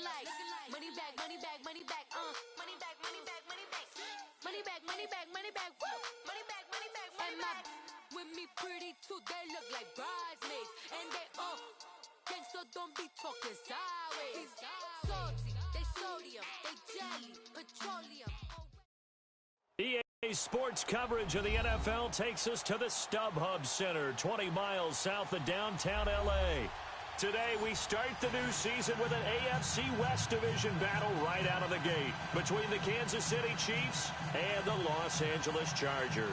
like money back, money back, money back, money back, money back, money back, money back, money back, money back, money back, money back, money back. With me pretty too, they look like bridesmaids, and they gang, so don't be talking sideways. Salty, they sodium, they jelly, petroleum. EA Sports coverage of the NFL takes us to the StubHub Center, 20 miles south of downtown L.A. Today, we start the new season with an AFC West Division battle right out of the gate between the Kansas City Chiefs and the Los Angeles Chargers.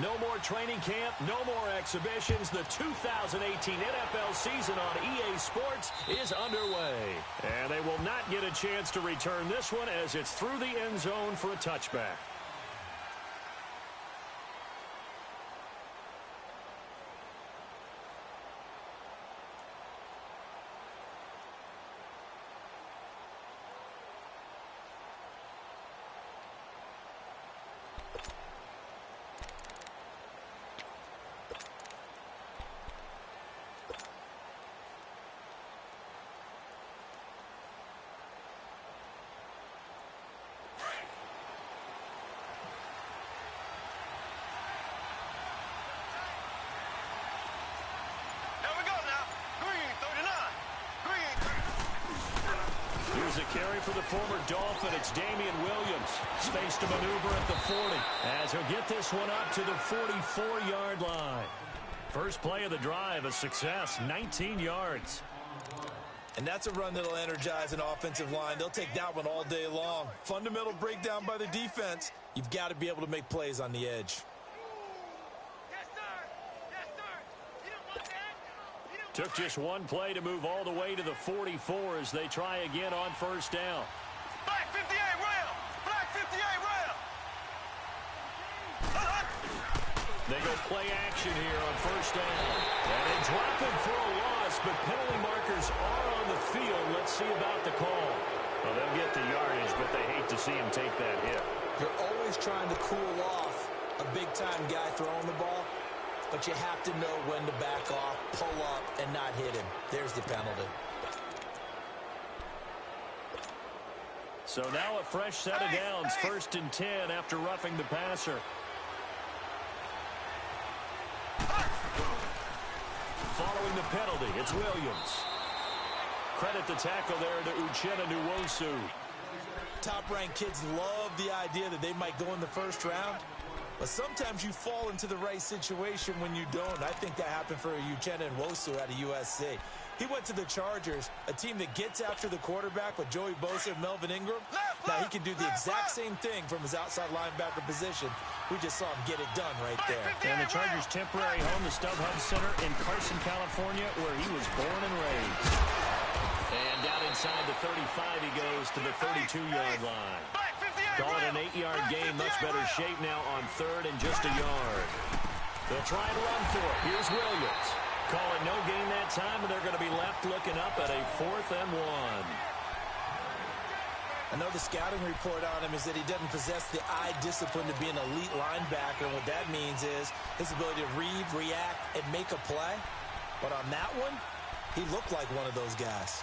No more training camp, no more exhibitions. The 2018 NFL season on EA Sports is underway. And they will not get a chance to return this one as it's through the end zone for a touchback. A carry for the former Dolphin. It's Damian Williams. Space to maneuver at the 40 as he'll get this one up to the 44-yard line. First play of the drive, a success, 19 yards. And that's a run that'll energize an offensive line. They'll take that one all day long. Fundamental breakdown by the defense. You've got to be able to make plays on the edge. Took just one play to move all the way to the 44 as they try again on first down. Black 58 rail! Black 58 rail! They go play action here on first down. And they drop him for a loss, but penalty markers are on the field. Let's see about the call. Well, they'll get the yardage, but they hate to see him take that hit. You're always trying to cool off a big-time guy throwing the ball. But you have to know when to back off, pull up, and not hit him. There's the penalty. So now a fresh set of downs, 1st and 10 after roughing the passer. Following the penalty, it's Williams. Credit the tackle there to Uchenna Nwosu. Top-ranked kids love the idea that they might go in the first round. But sometimes you fall into the right situation when you don't. I think that happened for Uchenna Nwosu out of USC. He went to the Chargers, a team that gets after the quarterback with Joey Bosa and Melvin Ingram. Now he can do the exact same thing from his outside linebacker position. We just saw him get it done right there. And the Chargers' temporary home, the StubHub Center in Carson, California, where he was born and raised. And down inside the 35, he goes to the 32-yard line. Call it an 8-yard gain, much better shape now on 3rd and just a yard. They'll try and run for it. Here's Williams. Call it no gain that time, and they're going to be left looking up at a 4th and 1. I know the scouting report on him is that he doesn't possess the eye discipline to be an elite linebacker. And what that means is his ability to read, react, and make a play. But on that one, he looked like one of those guys.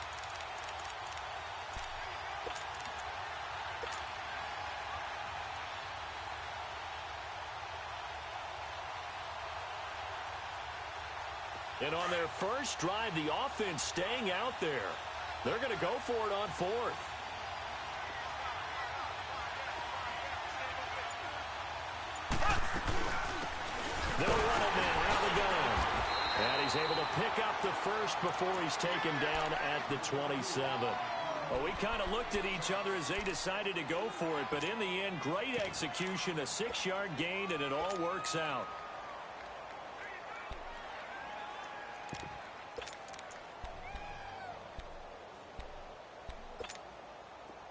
And on their first drive, the offense staying out there. They're going to go for it on 4th. They'll run it now out of the gun. And he's able to pick up the first before he's taken down at the 27. Well, we kind of looked at each other as they decided to go for it. But in the end, great execution, a 6-yard gain, and it all works out.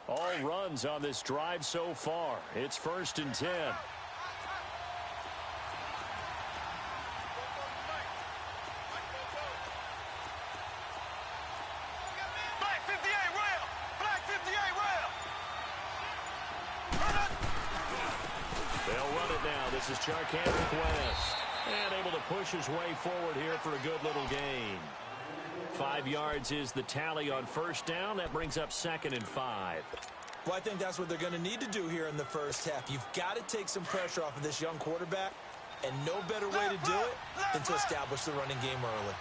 All runs on this drive so far. It's 1st and 10. this is Charcandrick West. And able to push his way forward here for a good little gain. 5 yards is the tally on first down. That brings up 2nd and 5. Well, I think that's what they're going to need to do here in the first half. You've got to take some pressure off of this young quarterback, and no better way to do it than to establish the running game early.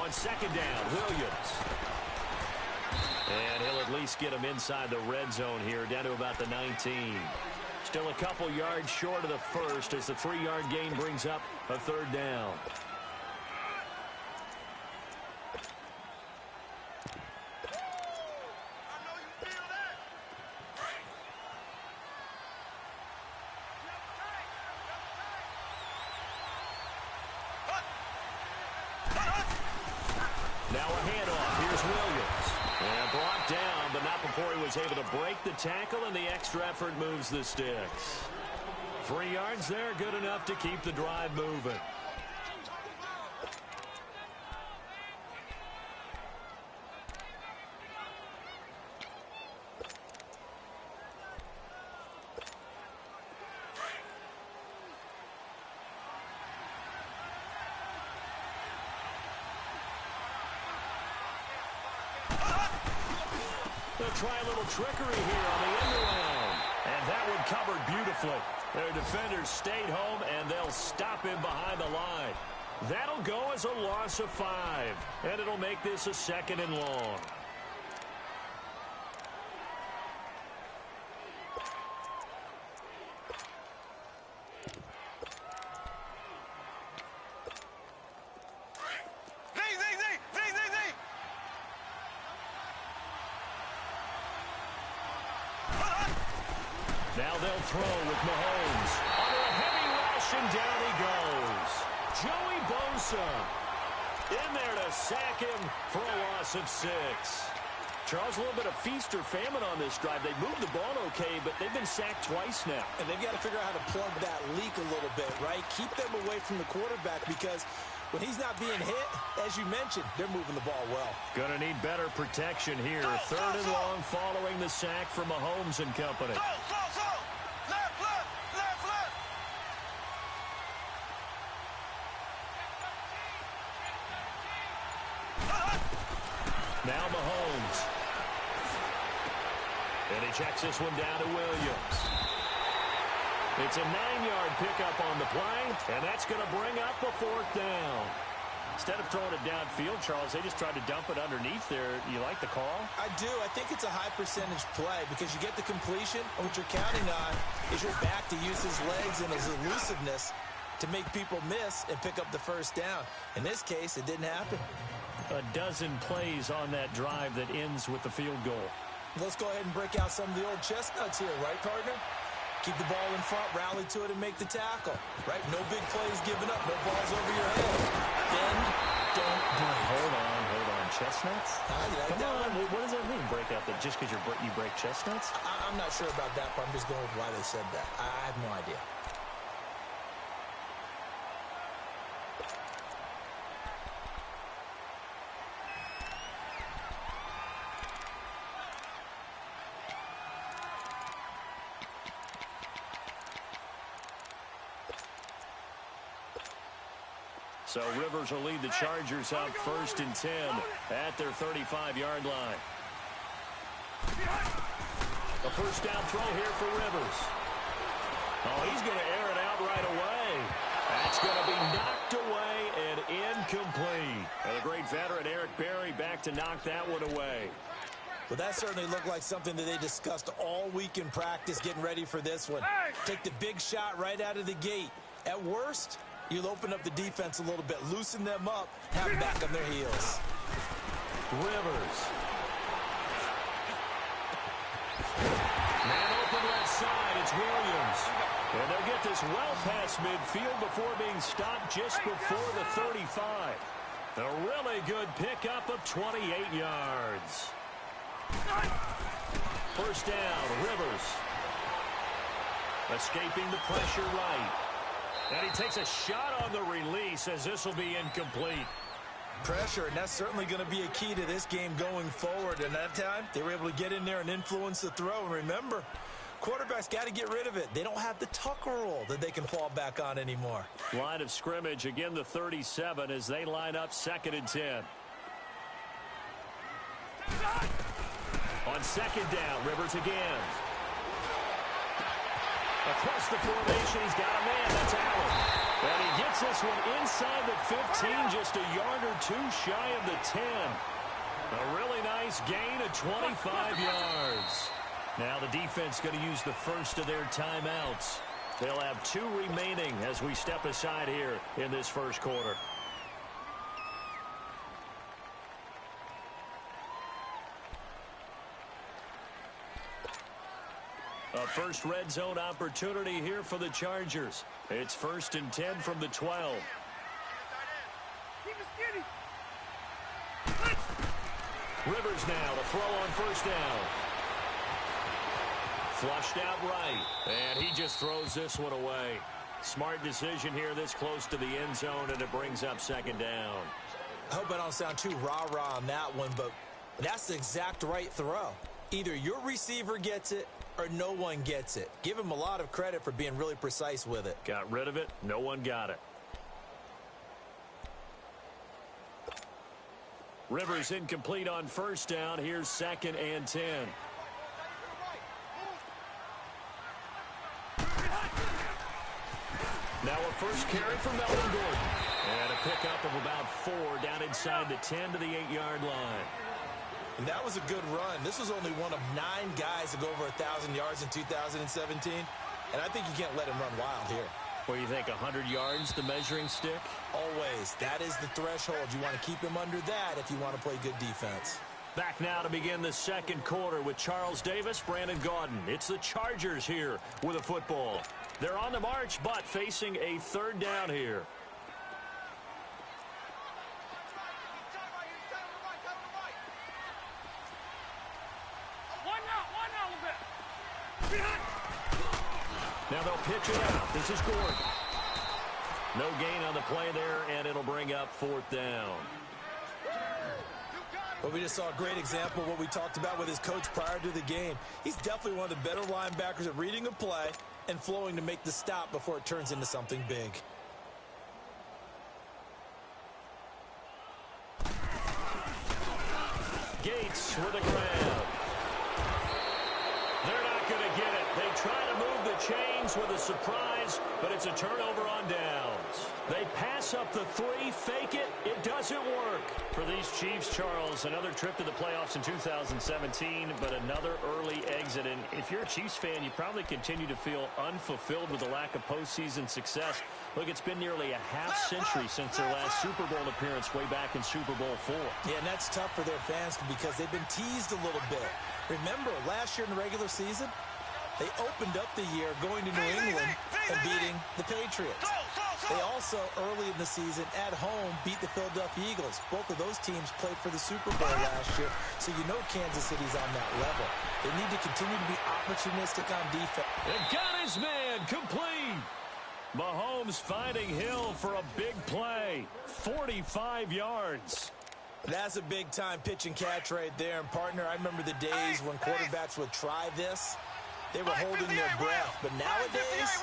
On 2nd down, Williams. And he'll at least get him inside the red zone here, down to about the 19. Still a couple yards short of the first as the 3-yard gain brings up a 3rd down. Now a handoff. Here's Williams. And brought down, but not before he was able to break the tackle, and the extra effort moves the sticks. 3 yards there, good enough to keep the drive moving. They'll try a little trickery here on the end around. And that one covered beautifully. Their defenders stayed home, and they'll stop him behind the line. That'll go as a loss of 5. And it'll make this a 2nd and long. Now they'll throw with Mahomes. Under a heavy rush, and down he goes. Joey Bosa in there to sack him for a loss of 6. Charles, a little bit of feast or famine on this drive. They moved the ball okay, but they've been sacked twice now. And they've got to figure out how to plug that leak a little bit, right? Keep them away from the quarterback, because when he's not being hit, as you mentioned, they're moving the ball well. Gonna need better protection here. 3rd and long following the sack from Mahomes and company. Now Mahomes. And he checks this one down to Williams. It's a 9-yard pickup on the play, and that's going to bring up a 4th down. Instead of throwing it downfield, Charles, they just tried to dump it underneath there. You like the call? I do. I think it's a high-percentage play because you get the completion, and what you're counting on is your back to use his legs and his elusiveness to make people miss and pick up the 1st down. In this case, it didn't happen. A dozen plays on that drive that ends with the field goal. Let's go ahead and break out some of the old chestnuts here, right, partner? Keep the ball in front, rally to it, and make the tackle, right? No big plays given up, no balls over your head. Bend, don't break. Hold on. Chestnuts? Like Come on, what does that mean, break out? That just because you break chestnuts? I'm not sure about that, but I'm just going with why they said that. I have no idea. So Rivers will lead the Chargers up 1st and 10 at their 35-yard line. A 1st down throw here for Rivers. Oh, he's going to air it out right away. That's going to be knocked away and incomplete. And the great veteran Eric Berry back to knock that one away. Well, that certainly looked like something that they discussed all week in practice getting ready for this one. Take the big shot right out of the gate. At worst, you'll open up the defense a little bit, loosen them up, have them back on their heels. Rivers. Man open left side, it's Williams. And they'll get this well past midfield before being stopped just before the 35. A really good pickup of 28 yards. 1st down, Rivers. Escaping the pressure right. And he takes a shot on the release as this will be incomplete. Pressure, and that's certainly going to be a key to this game going forward. And that time, they were able to get in there and influence the throw. And remember, quarterbacks got to get rid of it. They don't have the tucker roll that they can fall back on anymore. Line of scrimmage, again the 37 as they line up 2nd and 10. On 2nd down, Rivers again. Across the formation, he's got a man. That's Allen. And he gets this one inside the 15, just a yard or two shy of the 10. A really nice gain of 25 yards. Now the defense going to use the first of their timeouts. They'll have 2 remaining as we step aside here in this first quarter. A first red zone opportunity here for the Chargers. It's 1st and 10 from the 12. Rivers now to throw on 1st down. Flushed out right. And he just throws this one away. Smart decision here this close to the end zone, and it brings up 2nd down. I hope I don't sound too rah-rah on that one, but that's the exact right throw. Either your receiver gets it or no one gets it. Give him a lot of credit for being really precise with it. Got rid of it. No one got it. Rivers incomplete on 1st down. Here's 2nd and 10. Now a first carry for Melvin Gordon. And a pickup of about 4 down inside the 10 to the 8-yard line. And that was a good run. This was only one of 9 guys to go over 1,000 yards in 2017. And I think you can't let him run wild here. What do you think, 100 yards, the measuring stick? Always. That is the threshold. You want to keep him under that if you want to play good defense. Back now to begin the second quarter with Charles Davis, Brandon Gaudin. It's the Chargers here with a football. They're on the march, but facing a 3rd down here. Now they'll pitch it out. This is Gordon. No gain on the play there, and it'll bring up 4th down. But we just saw a great example of what we talked about with his coach prior to the game. He's definitely one of the better linebackers at reading a play and flowing to make the stop before it turns into something big. Gates with a grab. They're not going to get it. They try to move the chains with a surprise, but it's a turnover on downs. They pass up the 3, fake it. It doesn't work. For these Chiefs, Charles, another trip to the playoffs in 2017, but another early exit. And if you're a Chiefs fan, you probably continue to feel unfulfilled with the lack of postseason success. Look, it's been nearly a half-century since their last Super Bowl appearance way back in Super Bowl 4. Yeah, and that's tough for their fans because they've been teased a little bit. Remember, last year in the regular season, they opened up the year going to New England and beating the Patriots. They also, early in the season, at home, beat the Philadelphia Eagles. Both of those teams played for the Super Bowl last year, so you know Kansas City's on that level. They need to continue to be opportunistic on defense. And got his man complete. Mahomes finding Hill for a big play. 45 yards. That's a big-time pitch and catch right there. And, partner, I remember the days when quarterbacks would try this. They were holding their breath. But nowadays,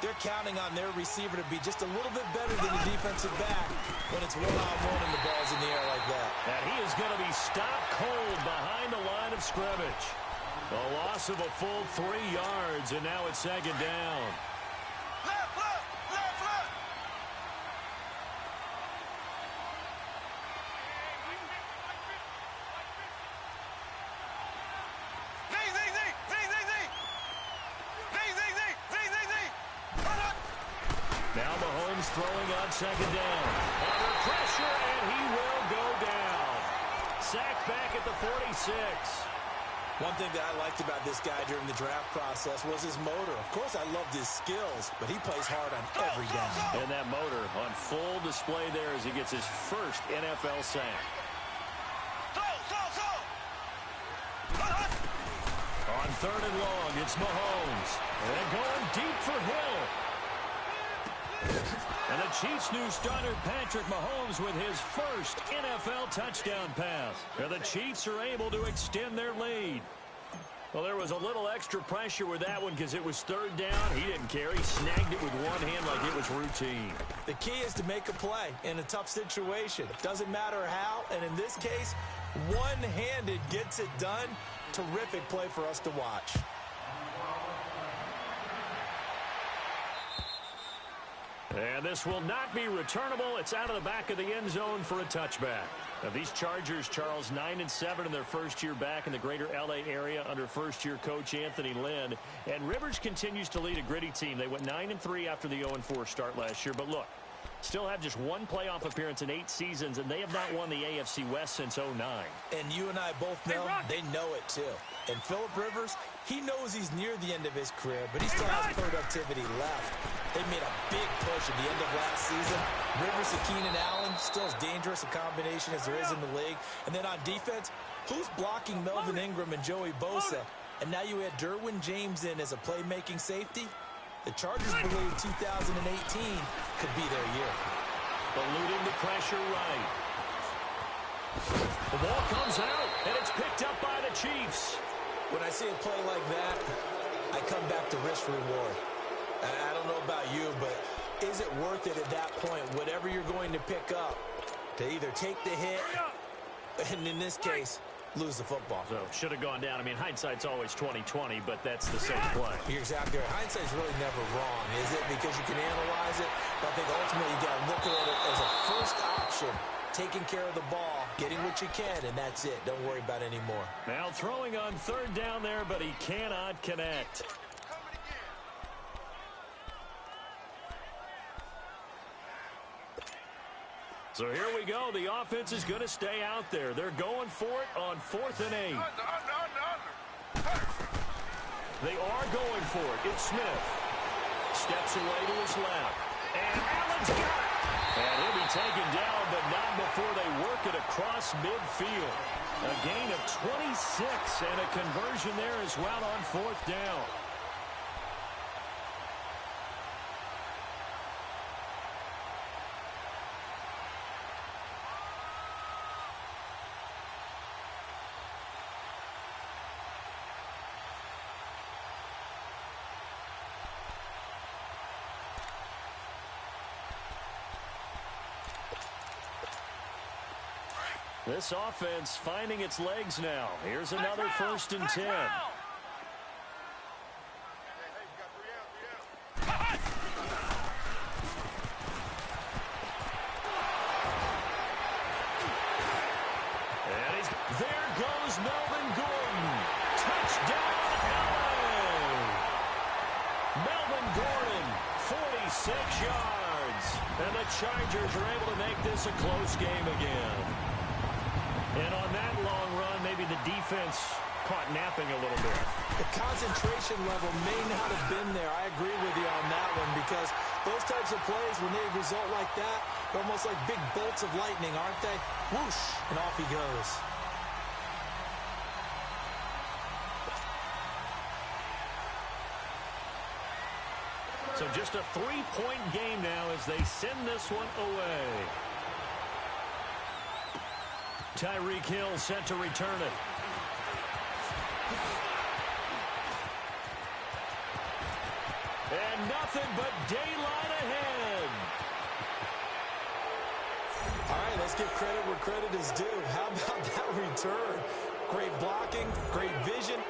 they're counting on their receiver to be just a little bit better than the defensive back when it's one-on-one and the ball's in the air like that. And he is going to be stopped cold behind the line of scrimmage. A loss of a full 3 yards, and now it's 2nd down. Now Mahomes throwing on 2nd down. Under pressure, and he will go down. Sacked back at the 46. One thing that I liked about this guy during the draft process was his motor. Of course, I loved his skills, but he plays hard on every down. And that motor on full display there as he gets his first NFL sack. On 3rd and long, it's Mahomes. And going deep for Hill. And the Chiefs' new starter, Patrick Mahomes, with his first NFL touchdown pass. And the Chiefs are able to extend their lead. Well, there was a little extra pressure with that one because it was third down. He didn't care. He snagged it with one hand like it was routine. The key is to make a play in a tough situation. Doesn't matter how, and in this case, one-handed gets it done. Terrific play for us to watch. And this will not be returnable. It's out of the back of the end zone for a touchback. Now, these Chargers, Charles, 9-7 in their first year back in the greater L.A. area under first-year coach Anthony Lynn. And Rivers continues to lead a gritty team. They went 9-3 after the 0-4 start last year. But look, still have just one playoff appearance in 8 seasons, and they have not won the AFC West since 2009. And you and I both know they know it, too. And Phillip Rivers, he knows he's near the end of his career, but he still has productivity left. They made a big push at the end of last season. Rivers and Keenan Allen, still as dangerous a combination as there is in the league. And then on defense, who's blocking Melvin Ingram and Joey Bosa? And now you add Derwin James in as a playmaking safety. The Chargers believe 2018 could be their year. Eluding the pressure right. The ball comes out, and it's picked up by the Chiefs. When I see a play like that, I come back to risk-reward. I don't know about you, but is it worth it at that point, whatever you're going to pick up, to either take the hit, and in this case, lose the football? So, should have gone down. I mean, hindsight's always 20/20, but that's the same play. You're exactly right. Hindsight's really never wrong, is it? Because you can analyze it, but I think ultimately you got to look at it as a first option, taking care of the ball, getting what you can, and that's it. Don't worry about any more. Now throwing on third down there, but he cannot connect. So here we go. The offense is going to stay out there. They're going for it on 4th and 8. They are going for it. It's Smith. Steps away to his left. And Allen's got it. And he'll be taken down, but not before they work it across midfield. A gain of 26 and a conversion there as well on 4th down. This offense finding its legs now. Here's another 1st and 10. And there goes Melvin Gordon. Touchdown, LA! Melvin Gordon, 46 yards. And the Chargers are able to make this a close game again. And on that long run, maybe the defense caught napping a little bit. The concentration level may not have been there. I agree with you on that one, because those types of plays, when they result like that, they're almost like big bolts of lightning, aren't they? Whoosh, and off he goes. So just a 3-point game now as they send this one away. Tyreek Hill set to return it. And nothing but daylight ahead. All right, let's give credit where credit is due. How about that return? Great blocking, great vision,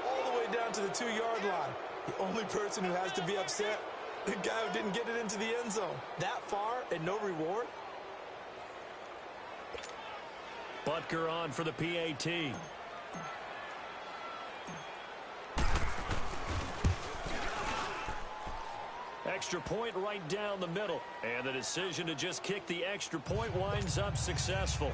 all the way down to the 2-yard line. The only person who has to be upset, the guy who didn't get it into the end zone. That far and no reward? Butker on for the PAT. Extra point right down the middle. And the decision to just kick the extra point winds up successful.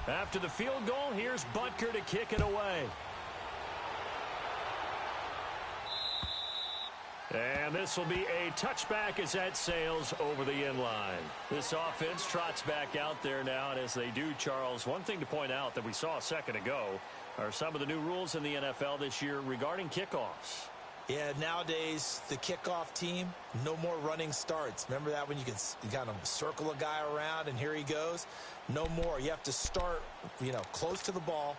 After the field goal, here's Butker to kick it away. And this will be a touchback as that sails over the end line. This offense trots back out there now, and as they do, Charles, one thing to point out that we saw a second ago are some of the new rules in the NFL this year regarding kickoffs. Yeah, nowadays, the kickoff team, no more running starts. Remember that when you kind of circle a guy around and here he goes? No more. You have to start, close to the ball.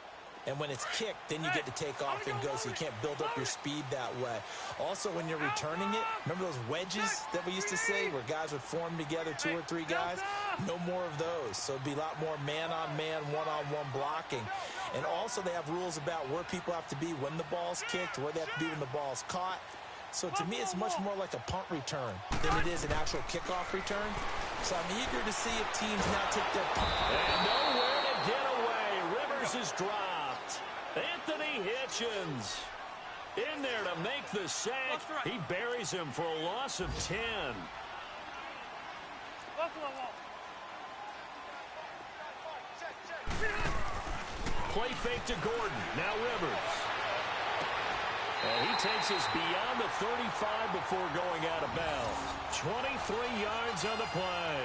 And when it's kicked, then you get to take off and go, so you can't build up your speed that way. Also, when you're returning it, remember those wedges that we used to say where guys would form together, 2 or 3 guys? No more of those. So it'd be a lot more man-on-man, one-on-one blocking. And also they have rules about where people have to be when the ball's kicked, where they have to be when the ball's caught. So to me, it's much more like a punt return than it is an actual kickoff return. So I'm eager to see if teams now take their punt. And nowhere to get away. Rivers is dropped. Anthony Hitchens in there to make the sack. He buries him for a loss of 10. Play fake to Gordon. Now Rivers. And he takes us beyond the 35 before going out of bounds. 23 yards on the play.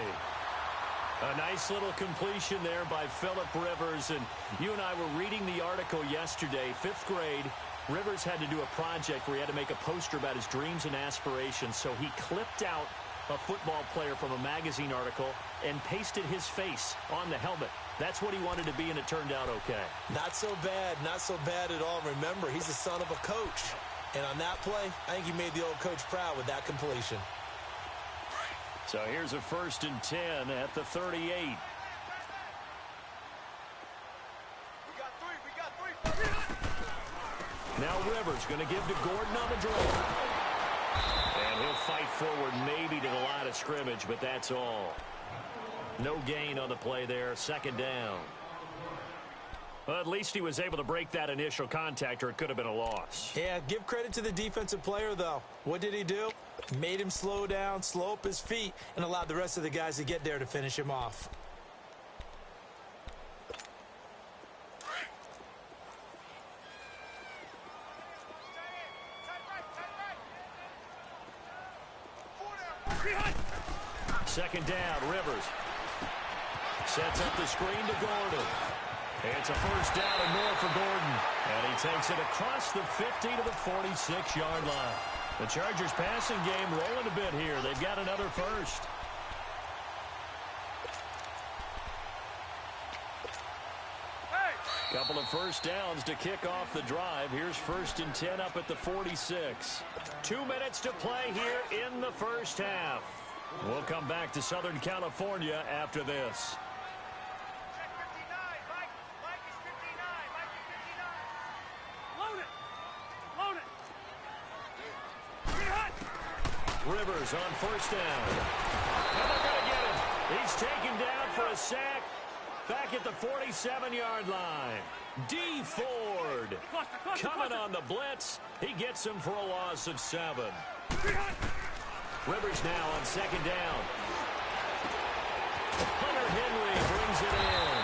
A nice little completion there by Phillip Rivers. And you and I were reading the article yesterday, 5th grade. Rivers had to do a project where he had to make a poster about his dreams and aspirations. So he clipped out a football player from a magazine article and pasted his face on the helmet. That's what he wanted to be, and it turned out okay. Not so bad. Not so bad at all. Remember, he's the son of a coach. And on that play, I think he made the old coach proud with that completion. So here's a 1st and 10 at the 38. We got three. Now Rivers going to give to Gordon on the draw. And he'll fight forward maybe to the line of scrimmage, but that's all. No gain on the play there. 2nd down. Well, at least he was able to break that initial contact, or it could have been a loss. Yeah, give credit to the defensive player, though. What did he do? Made him slow down, slow up his feet, and allowed the rest of the guys to get there to finish him off. Second down, Rivers. Sets up the screen to Gordon. It's a 1st down and more for Gordon. And he takes it across the 50 to the 46-yard line. The Chargers passing game rolling a bit here. They've got another 1st. Couple of 1st downs to kick off the drive. Here's 1st and 10 up at the 46. 2 minutes to play here in the 1st half. We'll come back to Southern California after this. Rivers on 1st down. And they're going to get him. He's taken down for a sack back at the 47-yard line. D. Ford coming on the blitz. He gets him for a loss of 7. Rivers now on 2nd down. Hunter Henry brings it in.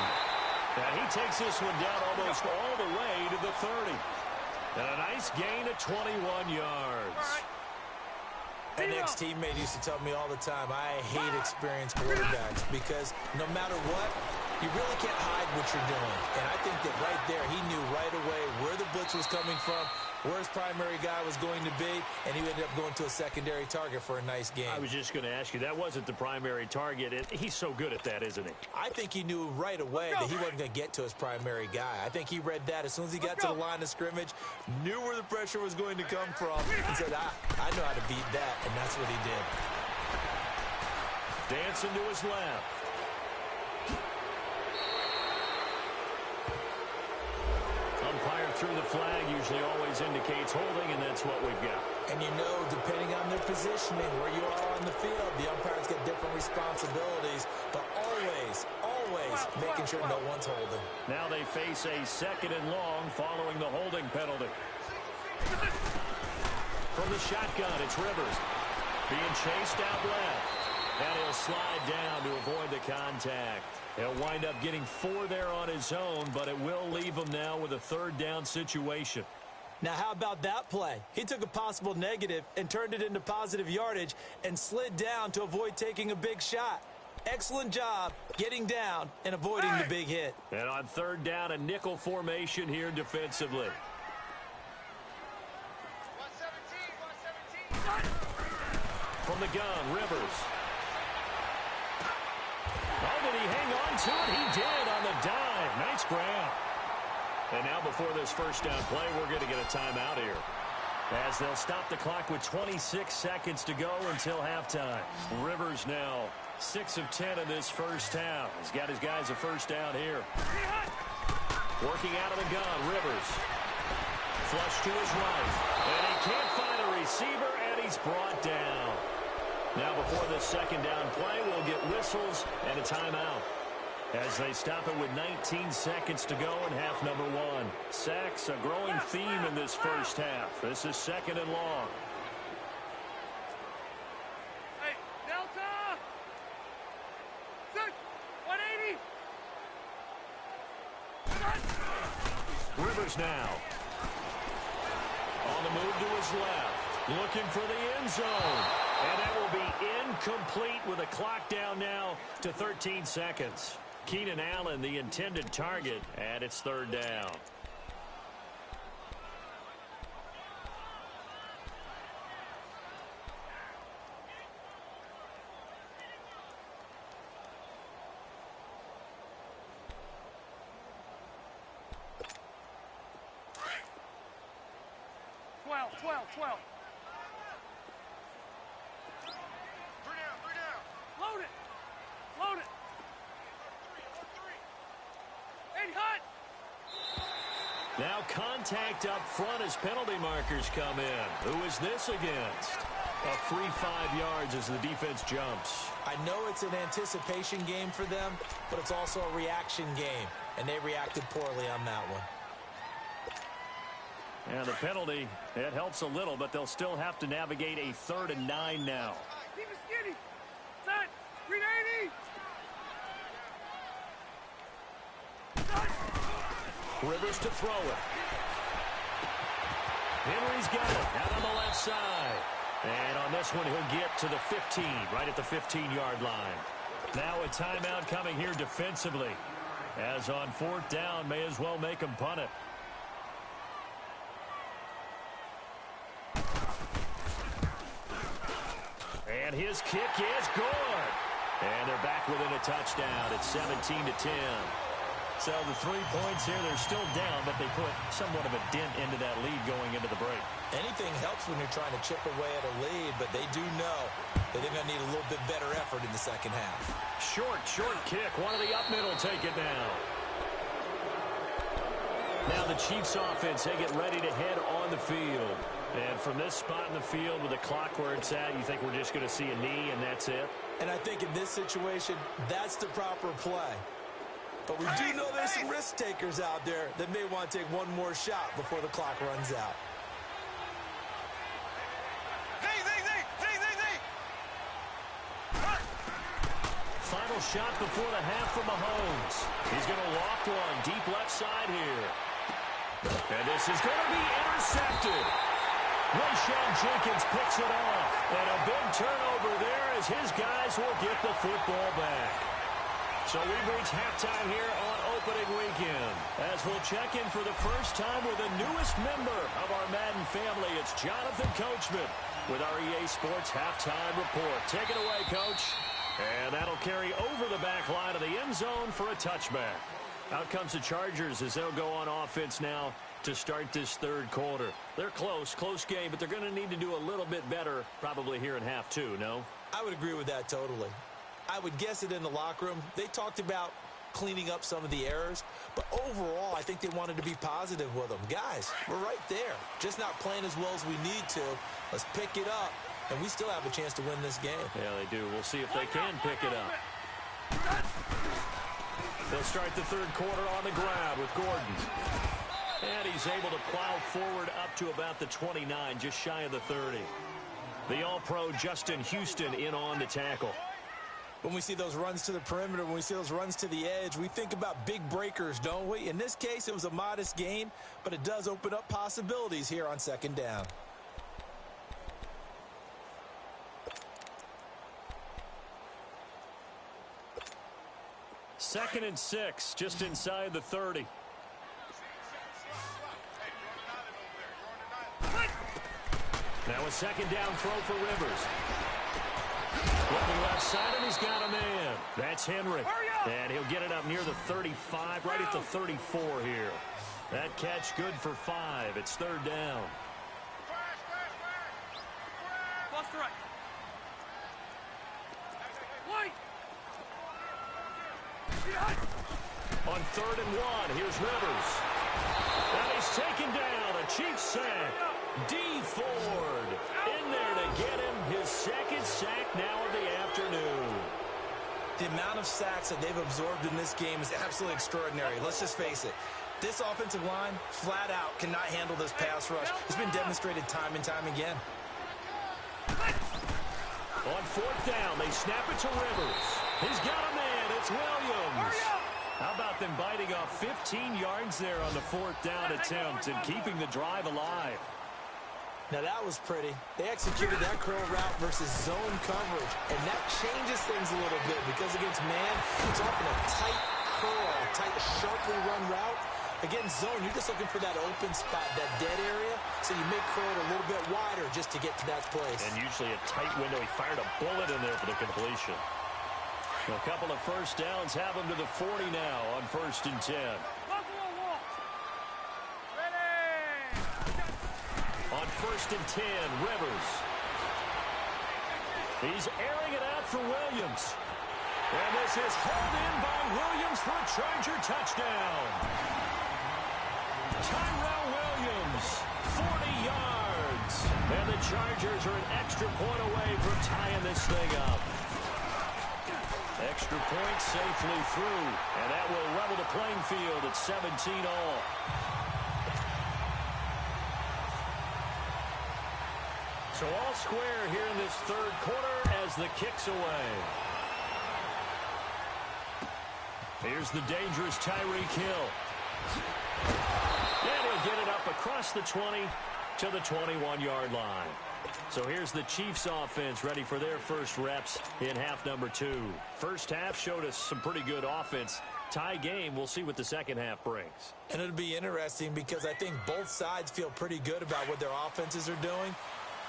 And he takes this one down almost all the way to the 30. And a nice gain of 21 yards. An ex-teammate used to tell me all the time, I hate experienced quarterbacks because no matter what, you really can't hide what you're doing. And I think that right there, he knew right away where the blitz was coming from, where his primary guy was going to be, and he ended up going to a secondary target for a nice game. I was just going to ask you, that wasn't the primary target. He's so good at that, isn't he? I think he knew right away that he wasn't going to get to his primary guy. I think he read that as soon as he got to the line of scrimmage, knew where the pressure was going to come from, and said, I know how to beat that, and that's what he did. Dancing to his left. Umpire through the flag usually always indicates holding, and that's what we've got. And you know, depending on their positioning, where you are on the field, the umpires get different responsibilities, but always making sure no one's holding. Now they face a 2nd and long following the holding penalty. From the shotgun, it's Rivers being chased out left. And he'll slide down to avoid the contact. He'll wind up getting 4 there on his own, but it will leave him now with a 3rd down situation. Now, how about that play? He took a possible negative and turned it into positive yardage and slid down to avoid taking a big shot. Excellent job getting down and avoiding the big hit. And on third down, a nickel formation here defensively. 117. From the gun, Rivers. Oh, did he hang on to it? He did on the dive. Nice grab. And now before this first down play, we're going to get a timeout here, as they'll stop the clock with 26 seconds to go until halftime. Rivers now 6 of 10 in this first half. He's got his guys a first down here. Working out of the gun, Rivers. Flush to his right. And he can't find a receiver, and he's brought down. Now before this second down play, we'll get whistles and a timeout, as they stop it with 19 seconds to go in half number 1. Sacks, a growing theme in this first half. This is second and long. Hey, Delta! 180! Rivers now. On the move to his left. Looking for the end zone. And that will be incomplete with a clock down now to 13 seconds. Keenan Allen, the intended target, and it's third down. Twelve. 3 down. Load it. Hey, hut. Now contact up front as penalty markers come in. Who is this against? A free 5 yards as the defense jumps. I know it's an anticipation game for them, but it's also a reaction game, and they reacted poorly on that one. And the penalty, it helps a little, but they'll still have to navigate a 3rd and 9 now. Keep it skinny. Set. 380. Rivers to throw it. Henry's got it out on the left side. And on this one, he'll get to the 15, right at the 15-yard line. Now a timeout coming here defensively, as on 4th down, may as well make him punt it. And his kick is good. And they're back within a touchdown. It's 17-10. So the 3 points here, they're still down, but they put somewhat of a dent into that lead going into the break. Anything helps when you're trying to chip away at a lead, but they do know that they're going to need a little bit better effort in the second half. Short kick. One of the up middle take it now. Now the Chiefs offense, they get ready to head on the field. And from this spot in the field with the clock where it's at, you think we're just going to see a knee and that's it? And I think in this situation, that's the proper play. But we do know there's some risk takers out there that may want to take one more shot before the clock runs out. Final shot before the half from Mahomes. He's going to loft one deep left side here. And this is going to be intercepted. Rashawn Jenkins picks it off. And a big turnover there as his guys will get the football back. So we've reached halftime here on opening weekend, as we'll check in for the first time with the newest member of our Madden family. It's Jonathan Coachman with our EA Sports Halftime Report. Take it away, Coach. And that'll carry over the back line of the end zone for a touchback. Out comes the Chargers as they'll go on offense now to start this third quarter. They're close game, but they're going to need to do a little bit better probably here in half 2, no? I would agree with that totally. I would guess it in the locker room. They talked about cleaning up some of the errors, but overall, I think they wanted to be positive with them. Guys, we're right there. Just not playing as well as we need to. Let's pick it up, and we still have a chance to win this game. Yeah, they do. We'll see if they can pick it up. They'll start the third quarter on the ground with Gordon. And he's able to plow forward up to about the 29, just shy of the 30. The All-Pro Justin Houston in on the tackle. When we see those runs to the perimeter, when we see those runs to the edge, we think about big breakers, don't we? In this case, it was a modest gain, but it does open up possibilities here on second down. Second and 6, just inside the 30. Now a second down throw for Rivers. Looking left side, and he's got a man. That's Henry. And he'll get it up near the 35, right at the 34 here. That catch good for 5. It's third down. On 3rd and 1, here's Rivers. And he's taken down. A Chiefs sack. D. Ford in there to get him his second sack now of the afternoon. The amount of sacks that they've absorbed in this game is absolutely extraordinary. Let's just face it. This offensive line, flat out, cannot handle this pass rush. It's been demonstrated time and time again. On 4th down, they snap it to Rivers. He's got a man. It's Williams. How about them biting off 15 yards there on the 4th down attempt and keeping the drive alive? Now that was pretty. They executed that curl route versus zone coverage, and that changes things a little bit because against man, it's often a tight curl, tight, sharply run route. Against zone, you're just looking for that open spot, that dead area, so you make curl a little bit wider just to get to that place. And usually a tight window. He fired a bullet in there for the completion. A couple of first downs have him to the 40 now on 1st and 10. On 1st and 10, Rivers. He's airing it out for Williams. And this is hauled in by Williams for a Charger touchdown. Tyrell Williams, 40 yards. And the Chargers are an extra point away from tying this thing up. Extra point safely through. And that will level the playing field at 17 all. So all square here in this 3rd quarter as the kick's away. Here's the dangerous Tyreek Hill. And he'll get it up across the 20 to the 21-yard line. So here's the Chiefs offense ready for their first reps in half number 2. First half showed us some pretty good offense. Tie game, we'll see what the second half brings. And it'll be interesting because I think both sides feel pretty good about what their offenses are doing.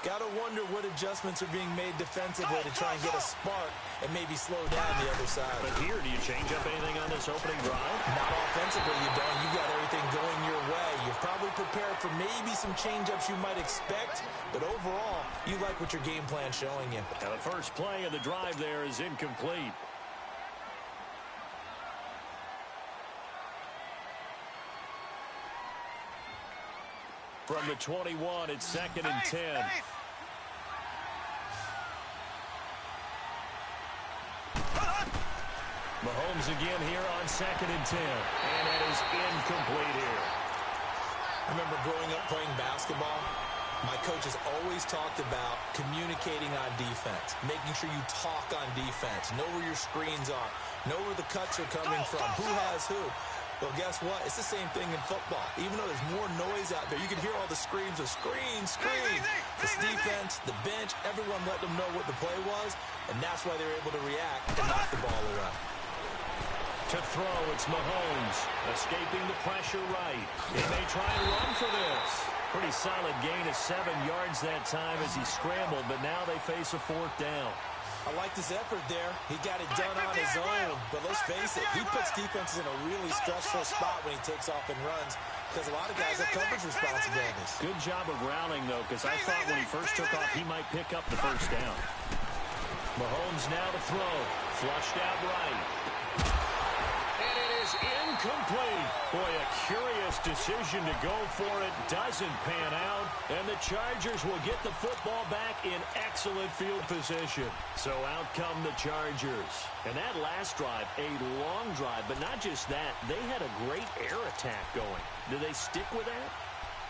Got to wonder what adjustments are being made defensively to try and get a spark and maybe slow down the other side. But here, do you change up anything on this opening drive? Not offensively, you don't. You've got everything going your way. You've probably prepared for maybe some change-ups you might expect, but overall, you like what your game plan's showing you. Now, the first play of the drive there is incomplete. From the 21, it's 2nd and 10. Mahomes again here on 2nd and 10. And that is incomplete here. I remember growing up playing basketball, my coaches always talked about communicating on defense, making sure you talk on defense, know where your screens are, know where the cuts are coming from, who has who. Well, guess what? It's the same thing in football. Even though there's more noise out there, you can hear all the screams of screen, screen. This defense, the bench, everyone let them know what the play was, and that's why they were able to react and knock the ball away. To throw, it's Mahomes, escaping the pressure right. He may try and run for this. Pretty solid gain of 7 yards that time as he scrambled, but now they face a 4th down. I liked his effort there. He got it done on his own. But let's face it, he puts defenses in a really stressful spot when he takes off and runs because a lot of guys have coverage responsibilities. Good job of rallying, though, because I thought when he first took off, he might pick up the first down. Mahomes now to throw. Flushed out right. And it is incomplete. Boy, a curious decision to go for it. Doesn't pan out. And the Chargers will get the football back in excellent field position. So out come the Chargers. And that last drive, a long drive, but not just that. They had a great air attack going. Do they stick with that?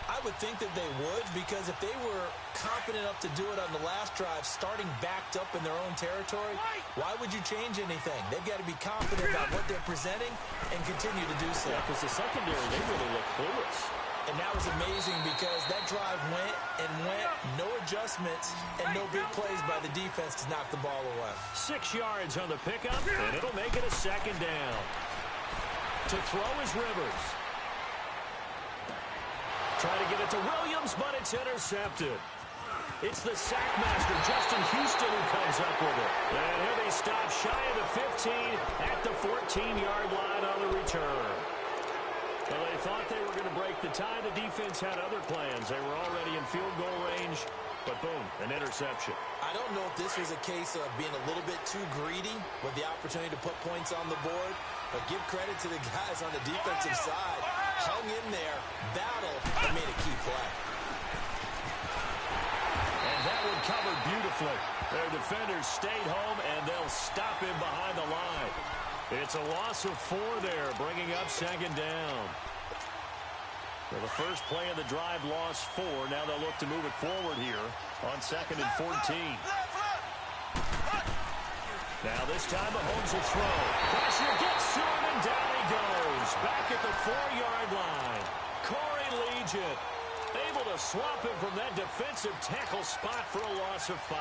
I would think that they would, because if they were confident enough to do it on the last drive, starting backed up in their own territory, why would you change anything? They've got to be confident about what they're presenting and continue to do so. Yeah, because the secondary, they really look clueless. And that was amazing because that drive went and went, no adjustments, and no big plays by the defense to knock the ball away. 6 yards on the pickup, and it'll make it a second down. To throw is Rivers. Trying to get it to Williams, but it's intercepted. It's the sack master, Justin Houston, who comes up with it. And he'll be stopped shy of the 15 at the 14-yard line on the return. Well, they thought they were going to break the tie. The defense had other plans. They were already in field goal range, but boom, an interception. I don't know if this was a case of being a little bit too greedy with the opportunity to put points on the board, but give credit to the guys on the defensive side. Hung in there, battled, and made a key play. And that one covered beautifully. Their defenders stayed home, and they'll stop him behind the line. It's a loss of 4 there, bringing up second down. So the first play of the drive lost 4. Now they'll look to move it forward here on 2nd and 14. Now this time Mahomes will throw. Pressure gets to him, and down he goes. Back at the 4-yard line. Corey Legion able to swap him from that defensive tackle spot for a loss of 5.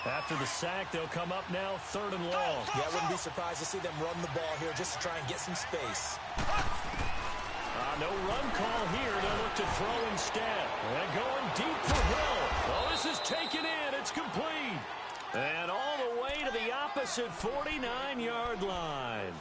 After the sack, they'll come up now 3rd and long. Yeah, I wouldn't be surprised to see them run the ball here just to try and get some space. No run call here. They'll look to throw instead. And going deep for Hill. Oh, this is taken in. It's complete. And all the way to the opposite 49-yard line.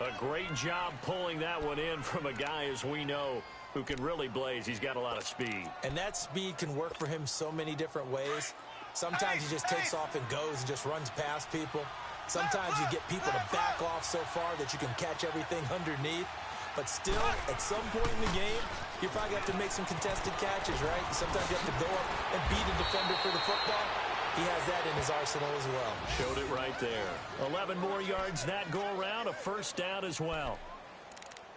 A great job pulling that one in from a guy, as we know, who can really blaze. He's got a lot of speed. And that speed can work for him so many different ways. Sometimes he just takes off and goes and just runs past people. Sometimes you get people to back off so far that you can catch everything underneath. But still, at some point in the game, you probably have to make some contested catches, right? Sometimes you have to go up and beat a defender for the football. He has that in his arsenal as well. Showed it right there. 11 more yards that go around, a first down as well.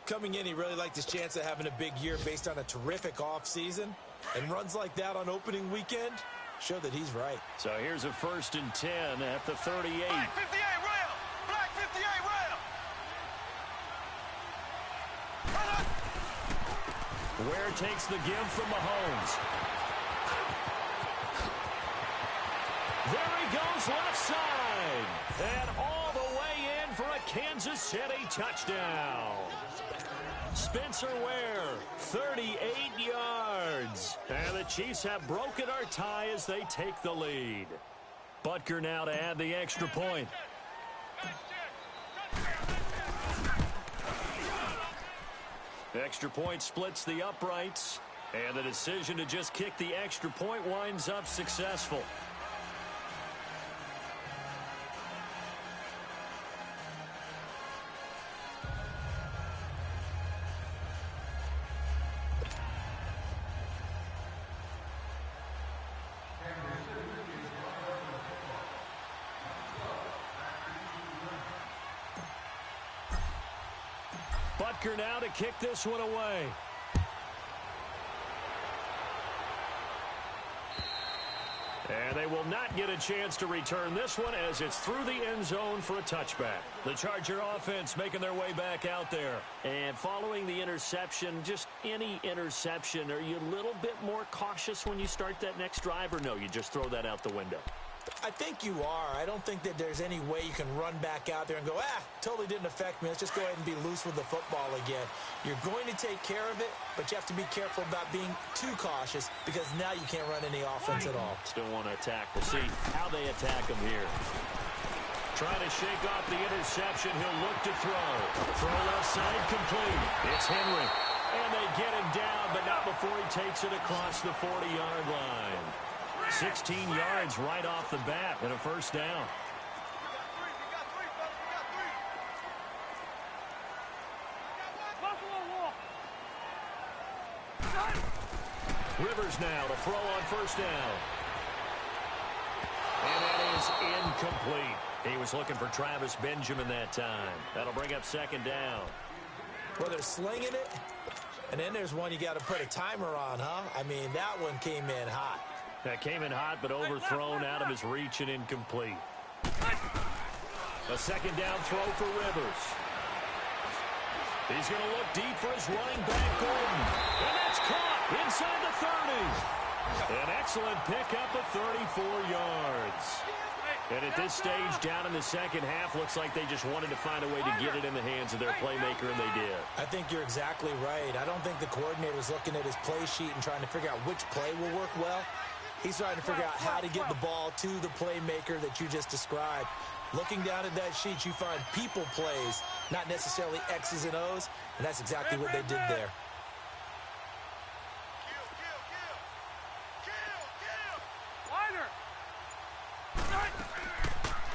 Coming in, he really liked his chance of having a big year based on a terrific offseason. And runs like that on opening weekend show that he's right. So here's a 1st and 10 at the 38. Black 58 rail! Black 58 rail! Ware takes the give from Mahomes. There he goes left side. And all the way in for a Kansas City touchdown. Spencer Ware, 38 yards. And the Chiefs have broken our tie as they take the lead. Butker now to add the extra point. The extra point splits the uprights. And the decision to just kick the extra point winds up successful. Butker now to kick this one away. And they will not get a chance to return this one as it's through the end zone for a touchback. The Charger offense making their way back out there. And following the interception, just any interception, are you a little bit more cautious when you start that next drive, or no, you just throw that out the window? I think you are. I don't think that there's any way you can run back out there and go, totally didn't affect me. Let's just go ahead and be loose with the football again. You're going to take care of it, but you have to be careful about being too cautious because now you can't run any offense at all. Still want to attack. We'll see how they attack him here. Trying to shake off the interception. He'll look to throw. Throw left side complete. It's Henry. And they get him down, but not before he takes it across the 40-yard line. 16 yards right off the bat and a first down. Rivers now to throw on first down. And that is incomplete. He was looking for Travis Benjamin that time. That'll bring up second down. Well, they're slinging it, and then there's one you got to put a timer on, huh? I mean, that one came in hot. That came in hot, but overthrown out of his reach and incomplete. A second down throw for Rivers. He's going to look deep for his running back, Gordon. And that's caught inside the 30. An excellent pickup of 34 yards. And at this stage, down in the second half, looks like they just wanted to find a way to get it in the hands of their playmaker, and they did. I think you're exactly right. I don't think the coordinator's looking at his play sheet and trying to figure out which play will work well. He's trying to figure out how to get the ball to the playmaker that you just described. Looking down at that sheet, you find people plays, not necessarily X's and O's, and that's exactly what they did there.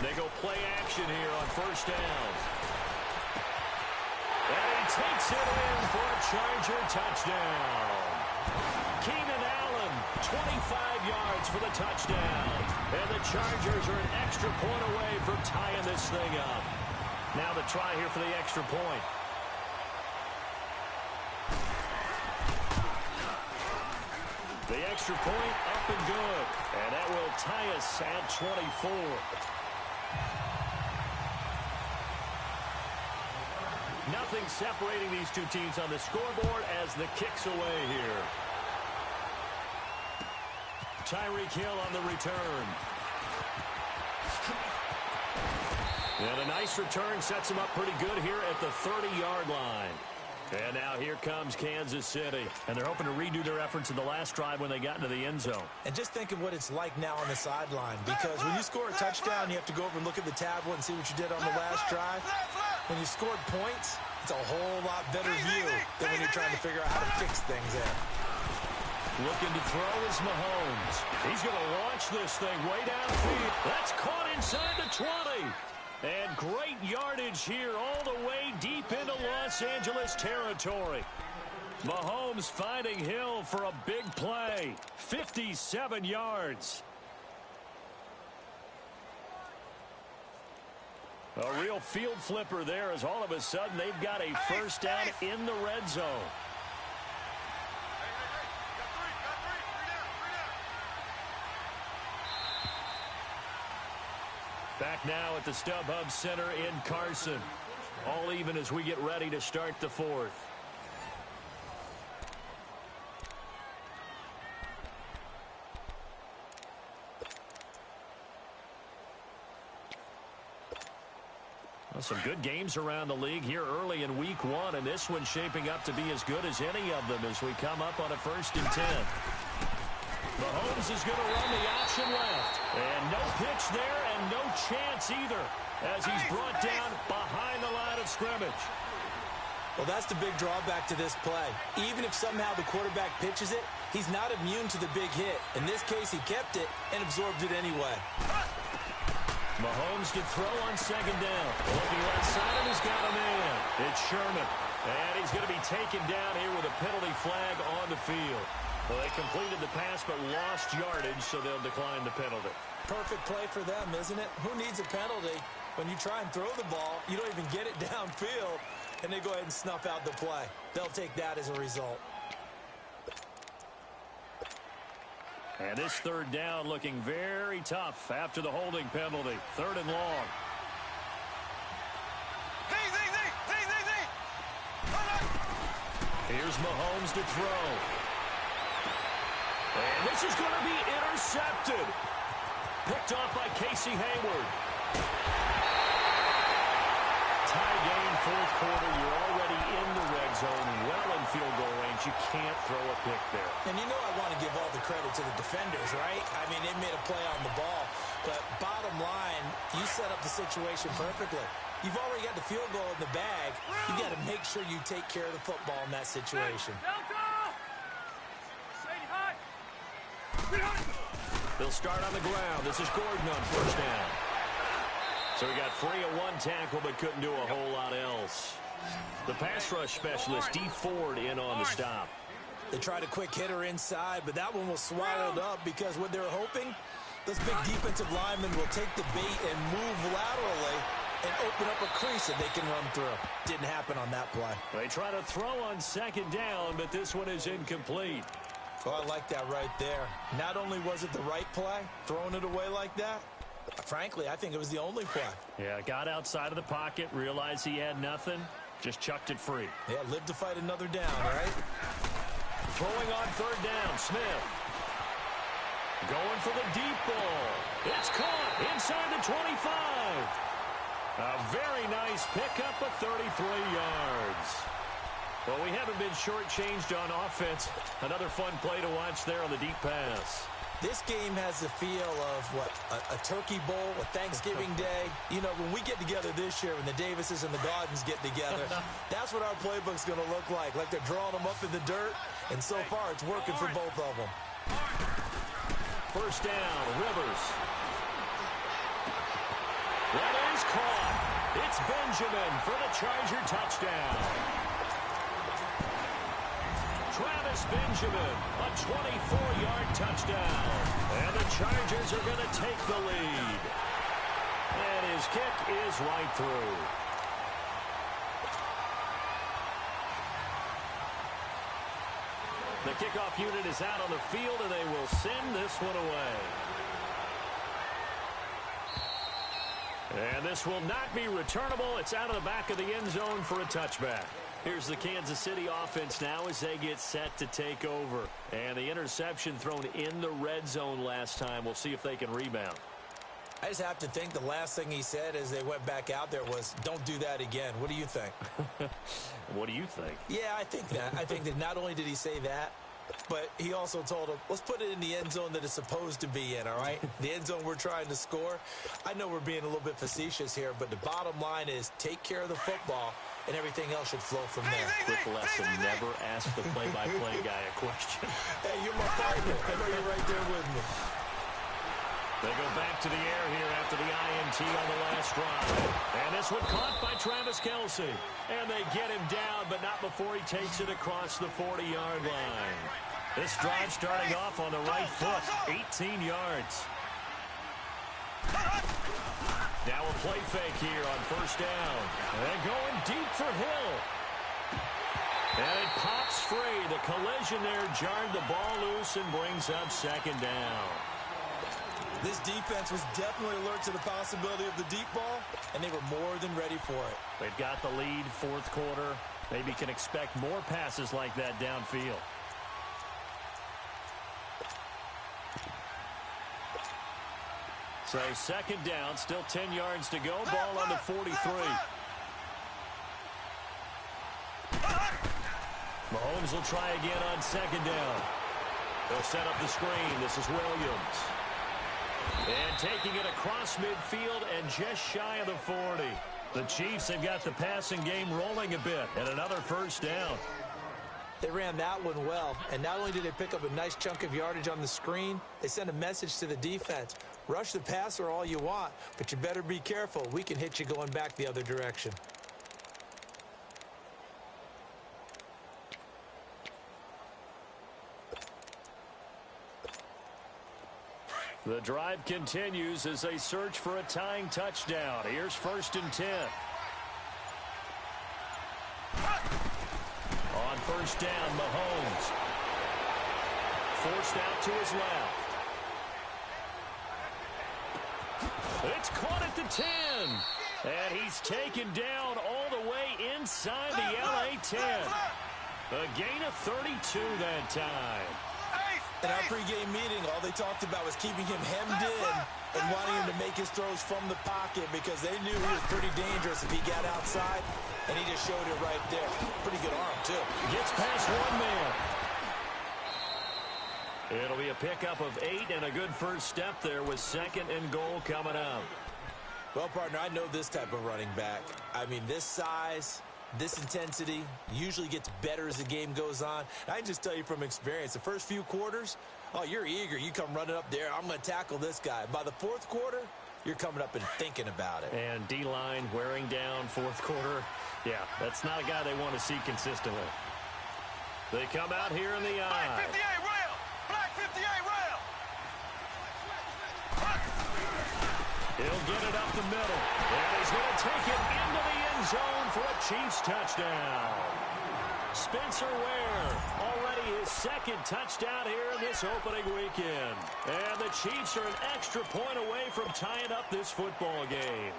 They go play action here on first down. And he takes it in for a Charger touchdown. Keenan Allen, 25 yards for the touchdown. And the Chargers are an extra point away from tying this thing up. Now the try here for the extra point. The extra point up and good. And that will tie us at 24. Nothing separating these two teams on the scoreboard as the kick's away here. Tyreek Hill on the return. And a nice return sets him up pretty good here at the 30-yard line. And now here comes Kansas City. And they're hoping to redo their efforts in the last drive when they got into the end zone. And just think of what it's like now on the sideline. Because when you score a touchdown, you have to go over and look at the tablet and see what you did on the last drive. When you scored points, it's a whole lot better view than when you're trying to figure out how to fix things there. Looking to throw is Mahomes. He's going to launch this thing way downfield. That's caught inside the 20. And great yardage here all the way deep into Los Angeles territory. Mahomes finding Hill for a big play. 57 yards. A real field flipper there as all of a sudden they've got a first down in the red zone. Back now at the StubHub Center in Carson. All even as we get ready to start the fourth. Well, some good games around the league here early in week one, and this one's shaping up to be as good as any of them as we come up on a 1st and 10. Mahomes is going to run the option left. And no pitch there and no chance either as he's brought down behind the line of scrimmage. Well, that's the big drawback to this play. Even if somehow the quarterback pitches it, he's not immune to the big hit. In this case, he kept it and absorbed it anyway. Mahomes to throw on second down. Looking left side, and he's got him in. It's Sherman. And he's going to be taken down here with a penalty flag on the field. Well, they completed the pass but lost yardage, so they'll decline the penalty. Perfect play for them, isn't it? Who needs a penalty? When you try and throw the ball, you don't even get it downfield, and they go ahead and snuff out the play. They'll take that as a result. And this third down looking very tough after the holding penalty. 3rd and long. Here's Mahomes to throw. And this is going to be intercepted. Picked off by Casey Hayward. Tie game, 4th quarter. You're already in the red zone, well in field goal range. You can't throw a pick there. And you know I want to give all the credit to the defenders, right? I mean, they made a play on the ball. But bottom line, you set up the situation perfectly. You've already got the field goal in the bag. You got to make sure you take care of the football in that situation. They'll start on the ground. This is Gordon on first down. So he got free of one tackle but couldn't do a whole lot else. The pass rush specialist, D. Ford, in on the stop. They tried a quick hitter inside, but that one was swallowed up because what they were hoping Those big defensive linemen will take the bait and move laterally and open up a crease that they can run through. Didn't happen on that play. They try to throw on second down, but this one is incomplete. Oh, I like that right there. Not only was it the right play, throwing it away like that, frankly, I think it was the only play. Yeah, got outside of the pocket, realized he had nothing, just chucked it free. Yeah, live to fight another down, right? Throwing on third down, Smith. Going for the deep ball. It's caught inside the 25. A very nice pickup of 33 yards. Well, we haven't been shortchanged on offense. Another fun play to watch there on the deep pass. This game has the feel of, a turkey bowl, a Thanksgiving day. You know, when we get together this year, when the Davises and the Gardens get together, that's what our playbook's going to look like. Like they're drawing them up in the dirt, and so far it's working for both of them. First down, Rivers. That is caught. It's Benjamin for the Charger touchdown. Travis Benjamin, a 24-yard touchdown. And the Chargers are going to take the lead. And his kick is right through. The kickoff unit is out on the field, and they will send this one away. And this will not be returnable. It's out of the back of the end zone for a touchback. Here's the Kansas City offense now as they get set to take over. And the interception thrown in the red zone last time. We'll see if they can rebound. I just have to think the last thing he said as they went back out there was, don't do that again. What do you think? What do you think? Yeah, I think that. I think that not only did he say that, but he also told him, let's put it in the end zone that it's supposed to be in, all right? The end zone we're trying to score. I know we're being a little bit facetious here, but the bottom line is take care of the football, and everything else should flow from there. Quick lesson, never ask the play-by-play guy a question. Hey, you're my partner. I know you're right there with me. They go back to the air here after the INT on the last drive. And this one caught by Travis Kelce. And they get him down, but not before he takes it across the 40-yard line. This drive starting off on the right foot, 18 yards. Now a play fake here on first down. And going deep for Hill. And it pops free. The collision there jarred the ball loose and brings up second down. This defense was definitely alert to the possibility of the deep ball, and they were more than ready for it. They've got the lead, fourth quarter. Maybe can expect more passes like that downfield. So second down, still 10 yards to go. Ball on the 43. Mahomes will try again on second down. They'll set up the screen. This is Williams. And taking it across midfield and just shy of the 40. The Chiefs have got the passing game rolling a bit. And another first down. They ran that one well. And not only did they pick up a nice chunk of yardage on the screen, they sent a message to the defense. Rush the passer all you want, but you better be careful. We can hit you going back the other direction. The drive continues as they search for a tying touchdown. Here's first and 10. On first down, Mahomes. Forced out to his left. It's caught at the 10. And he's taken down all the way inside the LA 10. A gain of 32 that time. In our pregame meeting, all they talked about was keeping him hemmed in and wanting him to make his throws from the pocket because they knew he was pretty dangerous if he got outside, and he just showed it right there. Pretty good arm, too. Gets past one man. It'll be a pickup of 8 and a good first step there with second and goal coming up. Well, partner, I know this type of running back. I mean, this size, this intensity usually gets better as the game goes on. I can just tell you from experience, the first few quarters, oh, you're eager. You come running up there, I'm going to tackle this guy. By the fourth quarter, you're coming up and thinking about it. And D-line wearing down fourth quarter. Yeah, that's not a guy they want to see consistently. They come out here in the eye. Black 58 rail! Black 58 rail! He'll get it up the middle. And he's going to take it into the end zone for a Chiefs touchdown. Spencer Ware, already his second touchdown here in this opening weekend. And the Chiefs are an extra point away from tying up this football game.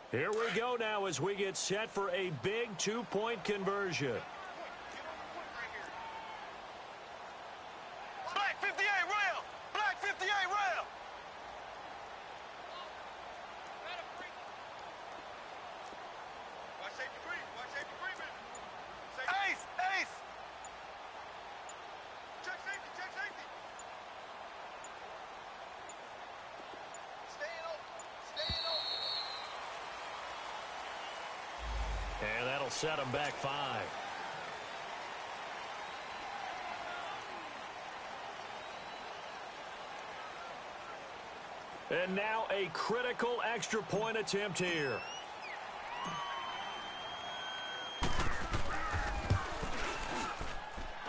Here we go now as we get set for a big two-point conversion. Black 58 rail! Black 58 rail! Watch safety creep. Watch safety creeping. Ace! Ace! Check safety. Check safety. Staying open. Staying open. And that'll set them back 5. And now a critical extra point attempt here.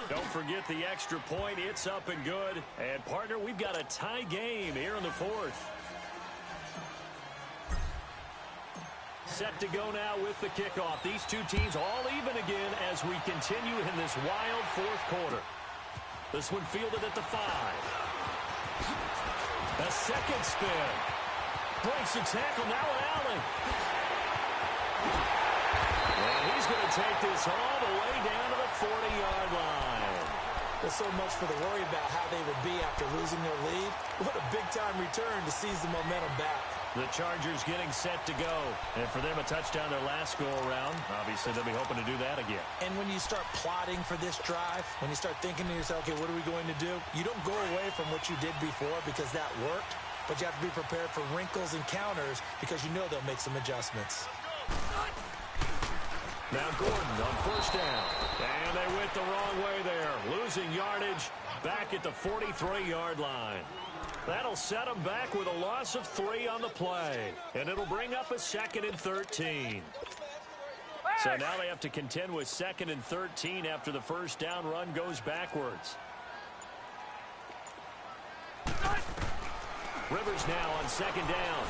Don't forget the extra point. It's up and good. And, partner, we've got a tie game here in the 4th. Set to go now with the kickoff. These two teams all even again as we continue in this wild 4th quarter. This one fielded at the 5. A second spin. Breaks the tackle. Now an alley. And he's going to take this all the way down to the 40-yard line. Well, so much for the worry about how they would be after losing their lead. What a big-time return to seize the momentum back. The Chargers getting set to go. And for them, a touchdown their last go-around. Obviously, they'll be hoping to do that again. And when you start plotting for this drive, when you start thinking to yourself, okay, what are we going to do? You don't go away from what you did before because that worked, but you have to be prepared for wrinkles and counters because you know they'll make some adjustments. Now Gordon on first down. And they went the wrong way there. Losing yardage back at the 43-yard line. That'll set them back with a loss of 3 on the play. And it'll bring up a 2nd and 13. So now they have to contend with 2nd and 13 after the first down run goes backwards. Rivers now on 2nd down.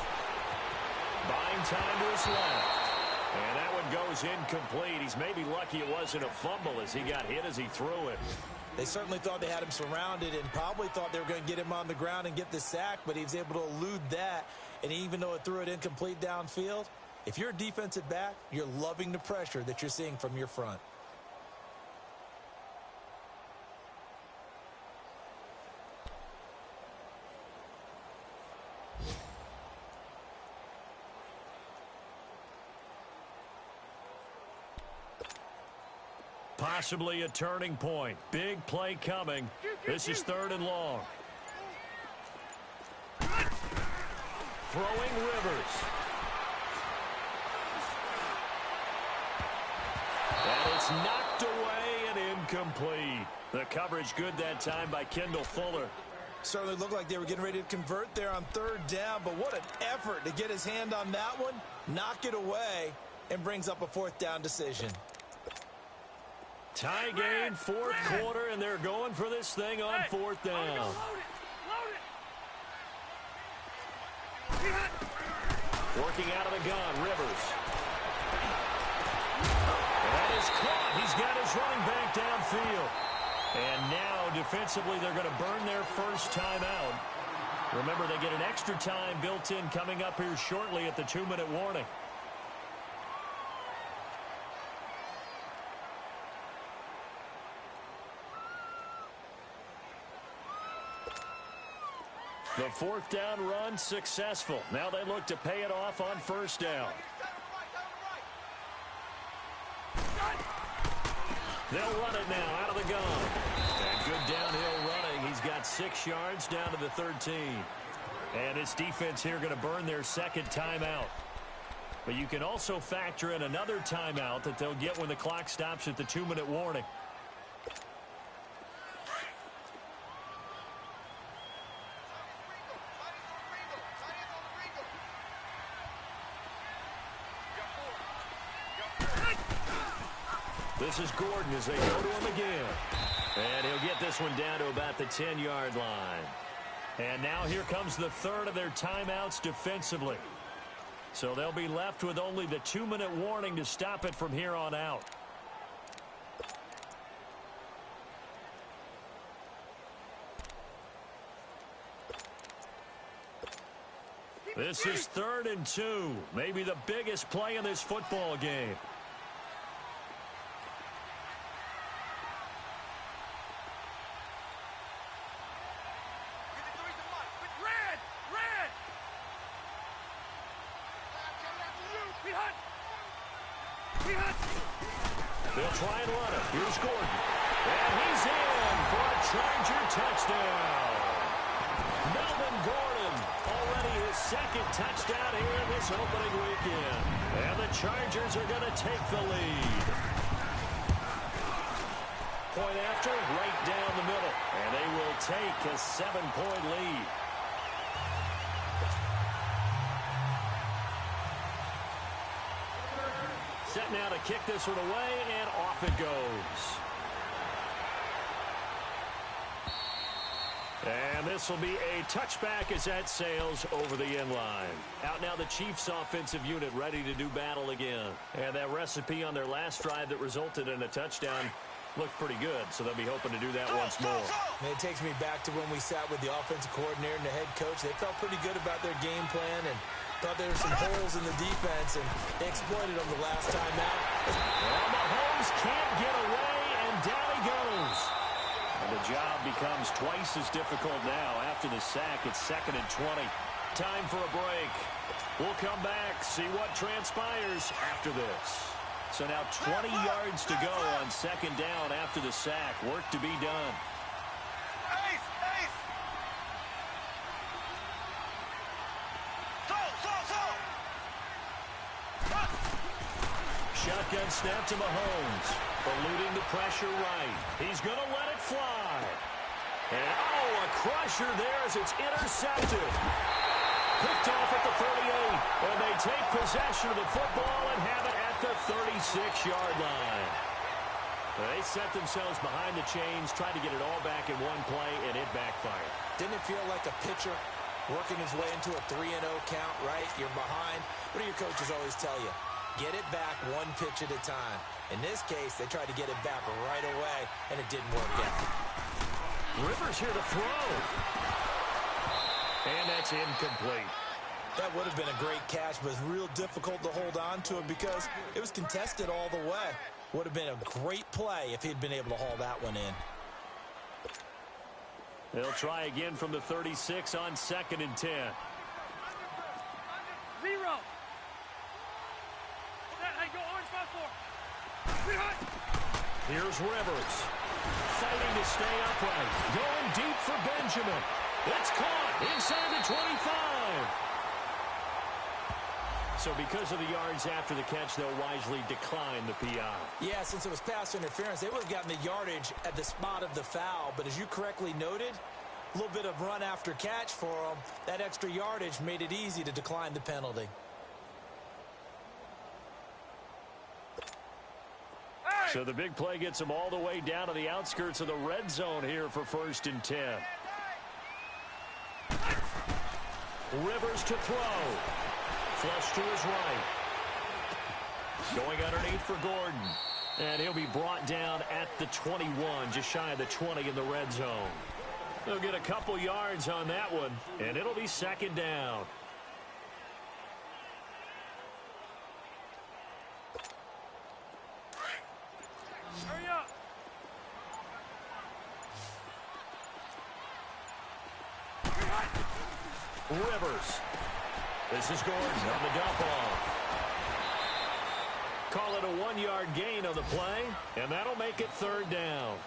Buying time to his left. And that one goes incomplete. He's maybe lucky it wasn't a fumble as he got hit as he threw it. They certainly thought they had him surrounded and probably thought they were going to get him on the ground and get the sack, but he was able to elude that. And even though it threw it incomplete downfield, if you're a defensive back, you're loving the pressure that you're seeing from your front. Possibly a turning point. Big play coming. This is 3rd and long. Throwing Rivers. And it's knocked away and incomplete. The coverage good that time by Kendall Fuller. Certainly looked like they were getting ready to convert there on 3rd down, but what an effort to get his hand on that one, knock it away, and brings up a 4th down decision. Tie game, 4th quarter, and they're going for this thing on 4th down. Working out of the gun, Rivers. That is caught. He's got his running back downfield. And now, defensively, they're going to burn their first timeout. Remember, they get an extra time built in coming up here shortly at the 2-minute warning. The 4th down run successful. Now they look to pay it off on 1st down. They'll run it now out of the gun. And good downhill running. He's got 6 yards down to the 13. And his defense here going to burn their 2nd timeout. But you can also factor in another timeout that they'll get when the clock stops at the 2-minute warning. This is Gordon as they go to him again. And he'll get this one down to about the 10-yard line. And now here comes the third of their timeouts defensively. So they'll be left with only the 2-minute warning to stop it from here on out. This is 3rd and 2. Maybe the biggest play in this football game. They'll try and run it. Here's Gordon. And he's in for a Charger touchdown. Melvin Gordon, already his 2nd touchdown here this opening weekend. And the Chargers are going to take the lead. Point after, right down the middle. And they will take a 7-point lead. Set now to kick this one away, and off it goes. And this will be a touchback as that sails over the end line. Out now the Chiefs offensive unit ready to do battle again. And that recipe on their last drive that resulted in a touchdown looked pretty good, so they'll be hoping to do that once more. And it takes me back to when we sat with the offensive coordinator and the head coach. They felt pretty good about their game plan and thought there were some holes in the defense, and they exploited them the last time out. Well, Mahomes can't get away, and down he goes. And the job becomes twice as difficult now. After the sack, it's 2nd and 20. Time for a break. We'll come back, see what transpires after this. So now 20 yards to go on 2nd down after the sack. Work to be done. Shotgun snap to Mahomes. Eluding the pressure right. He's going to let it fly. And, a crusher there as it's intercepted. Picked off at the 38. And they take possession of the football and have it at the 36-yard line. They set themselves behind the chains, tried to get it all back in one play, and it backfired. Didn't it feel like a pitcher working his way into a 3-0 count, right? You're behind. What do your coaches always tell you? Get it back one pitch at a time. In this case, they tried to get it back right away, and it didn't work out. Rivers here to throw. And that's incomplete. That would have been a great catch, but it's real difficult to hold on to it because it was contested all the way. Would have been a great play if he'd been able to haul that one in. They'll try again from the 36 on 2nd and 10. 0. Here's Rivers. Fighting to stay upright. Going deep for Benjamin. It's caught inside the 25. So because of the yards after the catch, they'll wisely decline the PI. Yeah, since it was pass interference, they would have gotten the yardage at the spot of the foul. But as you correctly noted, a little bit of run after catch for them. That extra yardage made it easy to decline the penalty. So the big play gets them all the way down to the outskirts of the red zone here for 1st and 10. Rivers to throw. Flush to his right. Going underneath for Gordon. And he'll be brought down at the 21, just shy of the 20 in the red zone. They'll get a couple yards on that one, and it'll be 2nd down. Hurry up. Rivers. This is Gordon on the dump off. Call it a 1-yard gain on the play, and that'll make it 3rd down.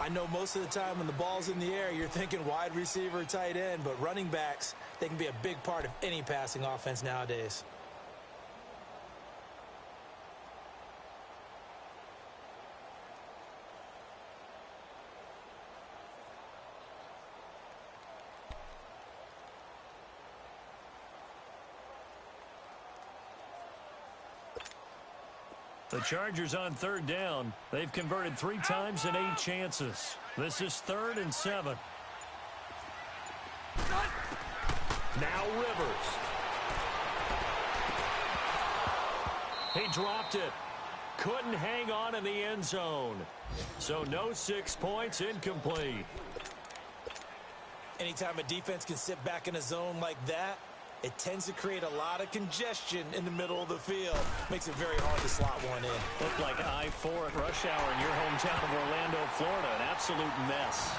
I know most of the time when the ball's in the air, you're thinking wide receiver, tight end, but running backs, they can be a big part of any passing offense nowadays. The Chargers on third down. They've converted 3 times in 8 chances. This is 3rd and 7. Now Rivers. He dropped it. Couldn't hang on in the end zone. So no 6 points, incomplete. Anytime a defense can sit back in a zone like that, it tends to create a lot of congestion in the middle of the field. Makes it very hard to slot one in. Looked like I-4 at rush hour in your hometown of Orlando, Florida. An absolute mess.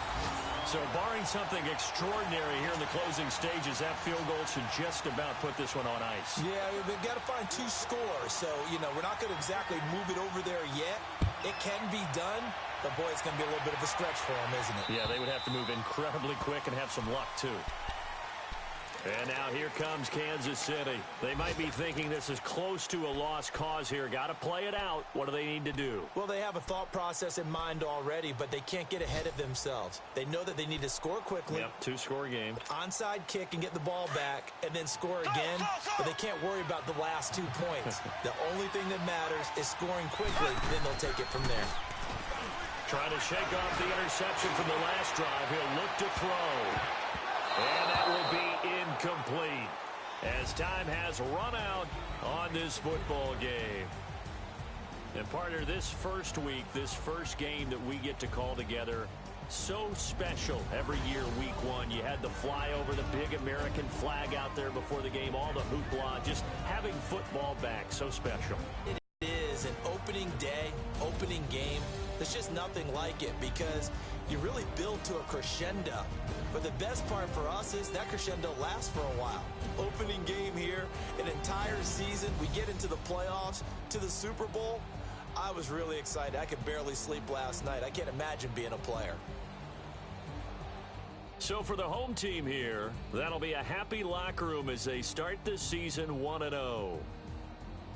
So barring something extraordinary here in the closing stages, that field goal should just about put this one on ice. Yeah, they've got to find 2 scores. So, we're not going to exactly move it over there yet. It can be done, but, boy, it's going to be a little bit of a stretch for them, isn't it? Yeah, they would have to move incredibly quick and have some luck, too. And now here comes Kansas City. They might be thinking this is close to a lost cause here. Got to play it out. What do they need to do? Well, they have a thought process in mind already, but they can't get ahead of themselves. They know that they need to score quickly. Yep, 2-score game. Onside kick and get the ball back and then score again. But they can't worry about the last 2 points. The only thing that matters is scoring quickly. Then they'll take it from there. Trying to shake off the interception from the last drive. He'll look to throw. And that will be incomplete as time has run out on this football game. And partner, this first week, this first game that we get to call together, so special every year, week 1. You had the flyover, the big American flag out there before the game, all the hoopla, just having football back, so special. It is an opening day, opening game. There's just nothing like it because you really build to a crescendo. But the best part for us is that crescendo lasts for a while. Opening game here, an entire season. We get into the playoffs, to the Super Bowl. I was really excited. I could barely sleep last night. I can't imagine being a player. So for the home team here, that'll be a happy locker room as they start this season 1-0.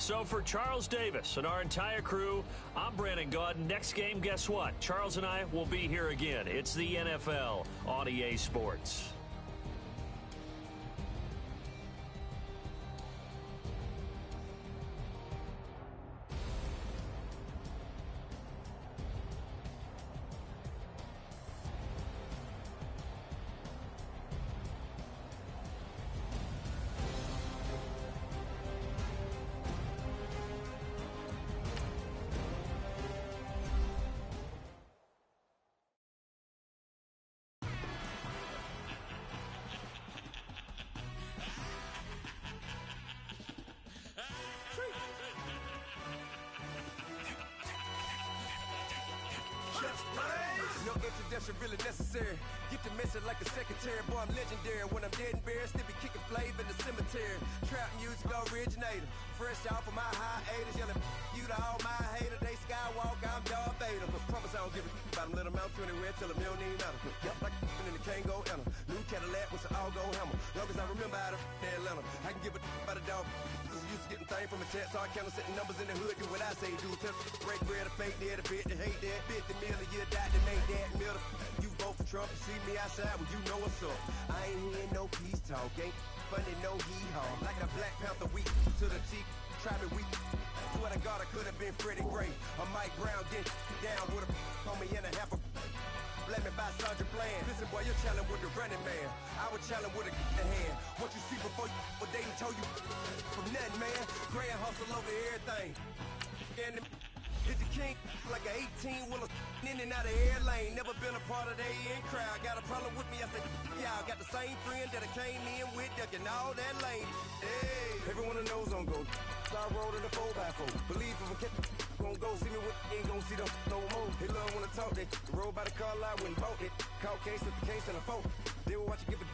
So for Charles Davis and our entire crew, I'm Brandon Gaudin. Next game, guess what? Charles and I will be here again. It's the NFL on EA Sports. Really necessary. Get the message like a secretary. Boy, I'm legendary. When I'm dead and buried, still be kicking flavor in the cemetery. Trap music originator. Fresh off of my hiatus. Yelling you to all my haters. They skywalk, I'm Darth Vader. Promise I don't give a about them. Let them out to anywhere. Tell them they don't need matter. Yup, like in the Kango enter. New Cadillac with an all-go hammer. Long as I remember out of Atlanta. I can give a about a dog. I'm used to getting things from a text. So I count setting numbers in the hood. Do what I say do. Tell break bread, a fake dead, a bit to hate that. 50 million, you died to make that middle. You vote for Trump, you see me outside, well, you know what's up. I ain't hearing no peace talk, ain't funny, no hee-haw. Like a Black Panther, we to the teeth, try me, we. Swear to God, I could have been Freddie Gray. Or Mike Brown, get down with a on me and a half a. Let me buy Sandra Bland. Listen, boy, you're challenging with the running man. I was challenging with a hand. What you see before you, what they done told you from nothing, man. Grand hustle over everything. And hit the king like an 18-wheeler in and out of air lane. Never been a part of the in crowd. Got a problem with me, I said, y'all got the same friend that I came in with, ducking all that lane. Hey, everyone knows I'm go. Start rolling the 4x4. Believe if I kept gon' go see me with ain't gon' see them no more. They love when I talk, they roll by the car lot when bought it. Call case at the case and a phone. They will watch you give a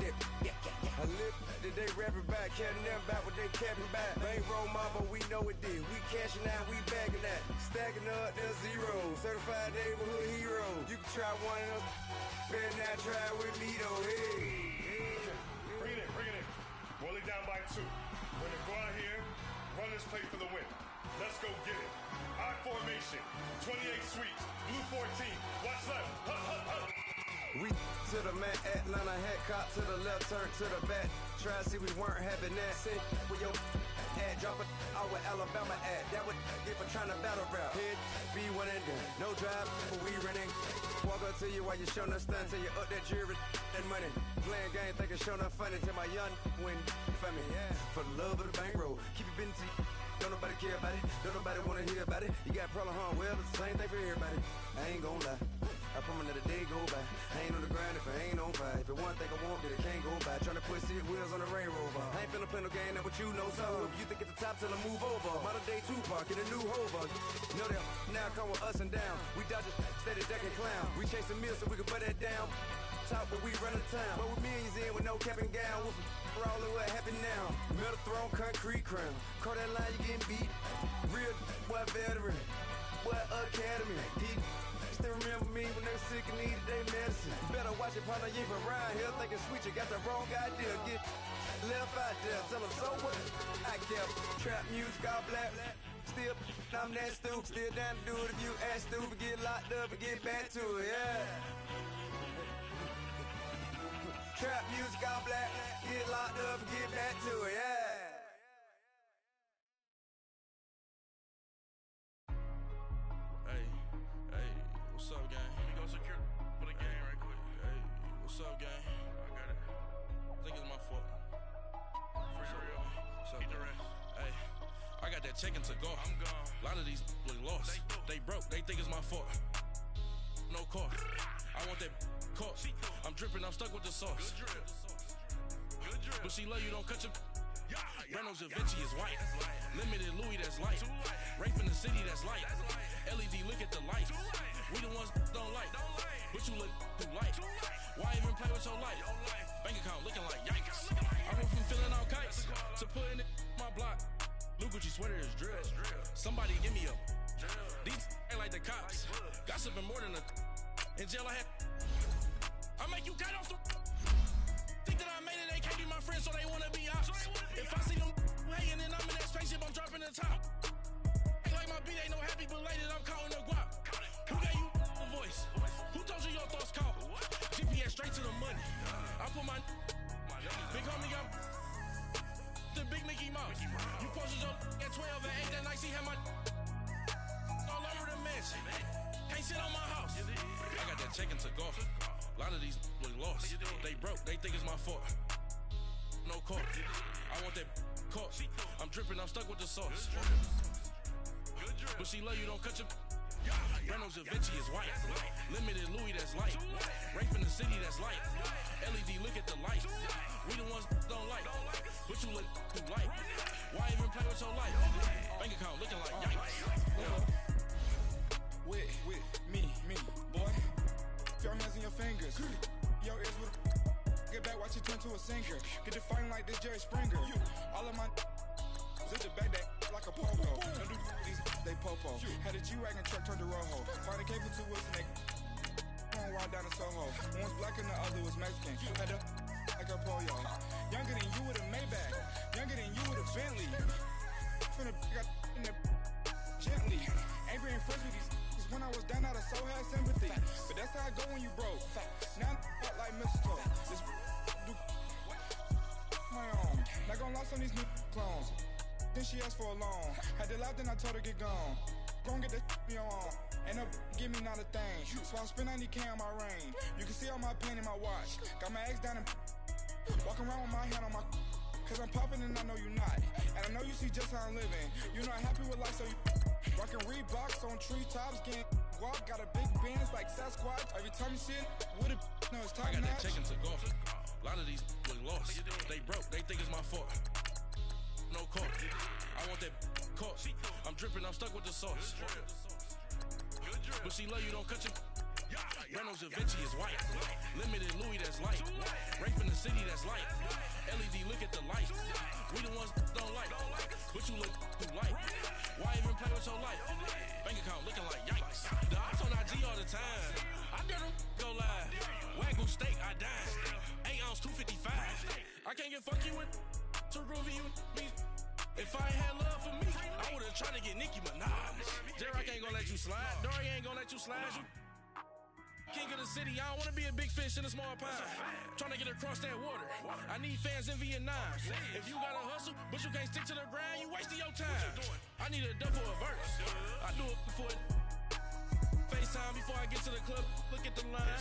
dip. I live today rapping back, caring them back what they capping back. Bankroll mama, we know it did. We cashing out, we bagging that. Stacking up, there's zero. Certified neighborhood hero. You can try one of us. Better not try with me though. Hey. Bring it in. Roll it down by 2. We're gonna go out here, run this play for the win. Let's go get it. I formation, 28 sweeps, blue 14. Watch left. Hup, hup, hup. We to the man, Atlanta, head cop to the left, turn to the back. Try to see we weren't having that. Sent with your ad. Drop it out with Alabama ad. That would get for trying to battle rap. Head, be one and done. No drive, but we running. Walk up to you while you showing up stunts. Till you up that jury and money. Playing game, thinking showing up funny. Till my young win for me. Yeah. For the love of the bankroll. Keep it busy. Don't nobody care about it. Don't nobody wanna hear about it. You got a problem, huh? Well, it's the same thing for everybody. I ain't gon' lie. I promise that a day go by. I ain't on the grind if I ain't on fire. If it one thing I want, then it can't go by. Tryna put 6 wheels on the Range Rover. I ain't finna play no game, that what you know. So if you think it's the top, tell them move over. Modern day Tupac in a new Hova. Know that now come with us and down. We dodge it, steady ducking clown. We chasing meals so we can put that down. Top, but we run the town. But with millions in with no cap and gown. We're all in what happened now. Metal throne, concrete crown. Call that line, you getting beat. Real what veteran. What academy. He still remember me when they were sick and needed their medicine. Better watch it, partner, you from around here thinking sweet, you got the wrong idea. Get left out there, tell them so what? I kept trap music all black. Still, I'm that stupid. Still down to do it if you act stupid. Get locked up and get back to it, yeah. Trap music all black. Get locked up and get back to it, yeah. What's up, gang? Let me go secure for the game right quick. Hey, what's up, gang? I got it. I think it's my fault. For real. What's up, the rest. Hey, I got that chicken to go. I'm gone. A lot of these look lost. They broke. They think it's my fault. No cost. I want that cost. I'm dripping. I'm stuck with the sauce. Good drip. Good drip. But she love you. Don't cut your. Reynolds Da Vinci is white. Limited Louis, that's light. Rape in the city, that's light. LED, look at the light. We the ones don't like. But you look too light. Why even play with your life? Bank account looking like yikes. I went from filling out kites to putting it in my block. New Gucci sweater is drill. Somebody give me up. These ain't like the cops. Gossiping more than a. In jail I had. I make you cut off the. Think that I made it, they can't be my friends, so they wanna be ops. If I see them hating and I'm in that spaceship, I'm dropping the top. Ain't like my beat, ain't no happy belated, I'm counting the guap. Who gave you a voice? Who told you your thoughts count? GPS straight to the money. I put my big homie got the big Mickey Mouse. You posted your at 12 and 8 that night, she had my all over the mansion. Can't sit on my house. I got that chicken to go. A lot of these look lost. They broke, they think it's my fault. No cost. I want that cost. I'm dripping, I'm stuck with the sauce. But she love you, don't cut your. Reynolds Da Vinci is white. Limited Louis, that's light. Rape in the city, that's light. LED, look at the light. We the ones don't like. But you look too light. Why even play with your life? Bank account looking like yikes. With me, boy. Your hands and your fingers. Your ears with get back, watch it turn to a singer. Get to fighting like this Jerry Springer. All of my zip the back that like a pogo. Don't do these, they popo. Had a G-Wagon truck turned to Rojo. Find a cable to us and they on ride down to Soho. One was black and the other was Mexican. Had a like a pollo. Younger than you with a Maybach. Younger than you with a Bentley. Finna got in the gently. Ain't being friends with these. When I was down out of so had sympathy. But that's how I go when you broke. Now I'm like mistletoe. This do my own. Not gonna lost on these new clones. Then she asked for a loan. Had to laugh, then I told her get gone. Gon' get that me on. Ain't no give me not a thing. So I spend 90K on my range. You can see all my pain in my watch. Got my ex down and walking around with my hand on my. Cause I'm popping and I know you not. And I know you see just how I'm living. You're not happy with life, so you rockin' Reeboks on treetops, getting guap. Got a big bands like Sasquatch. Every time you see it, with it, no, it's top I got notch. that chicken to go. A lot of these look lost. They broke, they think it's my fault. No cost. I want that cost. I'm dripping, I'm stuck with the sauce. But she love you, don't cut your. Reynolds Da Vinci is white. Limited Louis, that's light. Rape in the city, that's light. LED, look at the light. We the ones don't like. But you look too light. Why even play with your life? Bank account looking like yikes. The ops on IG all the time. I dare them go live. Wagyu steak, I dine. 8 ounce, 255. I can't get funky with to groovy you me. If I ain't had love for me, I would've tried to get Nicki Minaj. J-Rock ain't gonna let you slide. Dory ain't gonna let you slide. King of the city, I don't want to be a big fish in a small pond. Trying to get across that water. I need fans in Vietnam. If you got to hustle, but you can't stick to the grind, you wasting your time. I need a double a verse. I do it before FaceTime before I get to the club. Look at the line.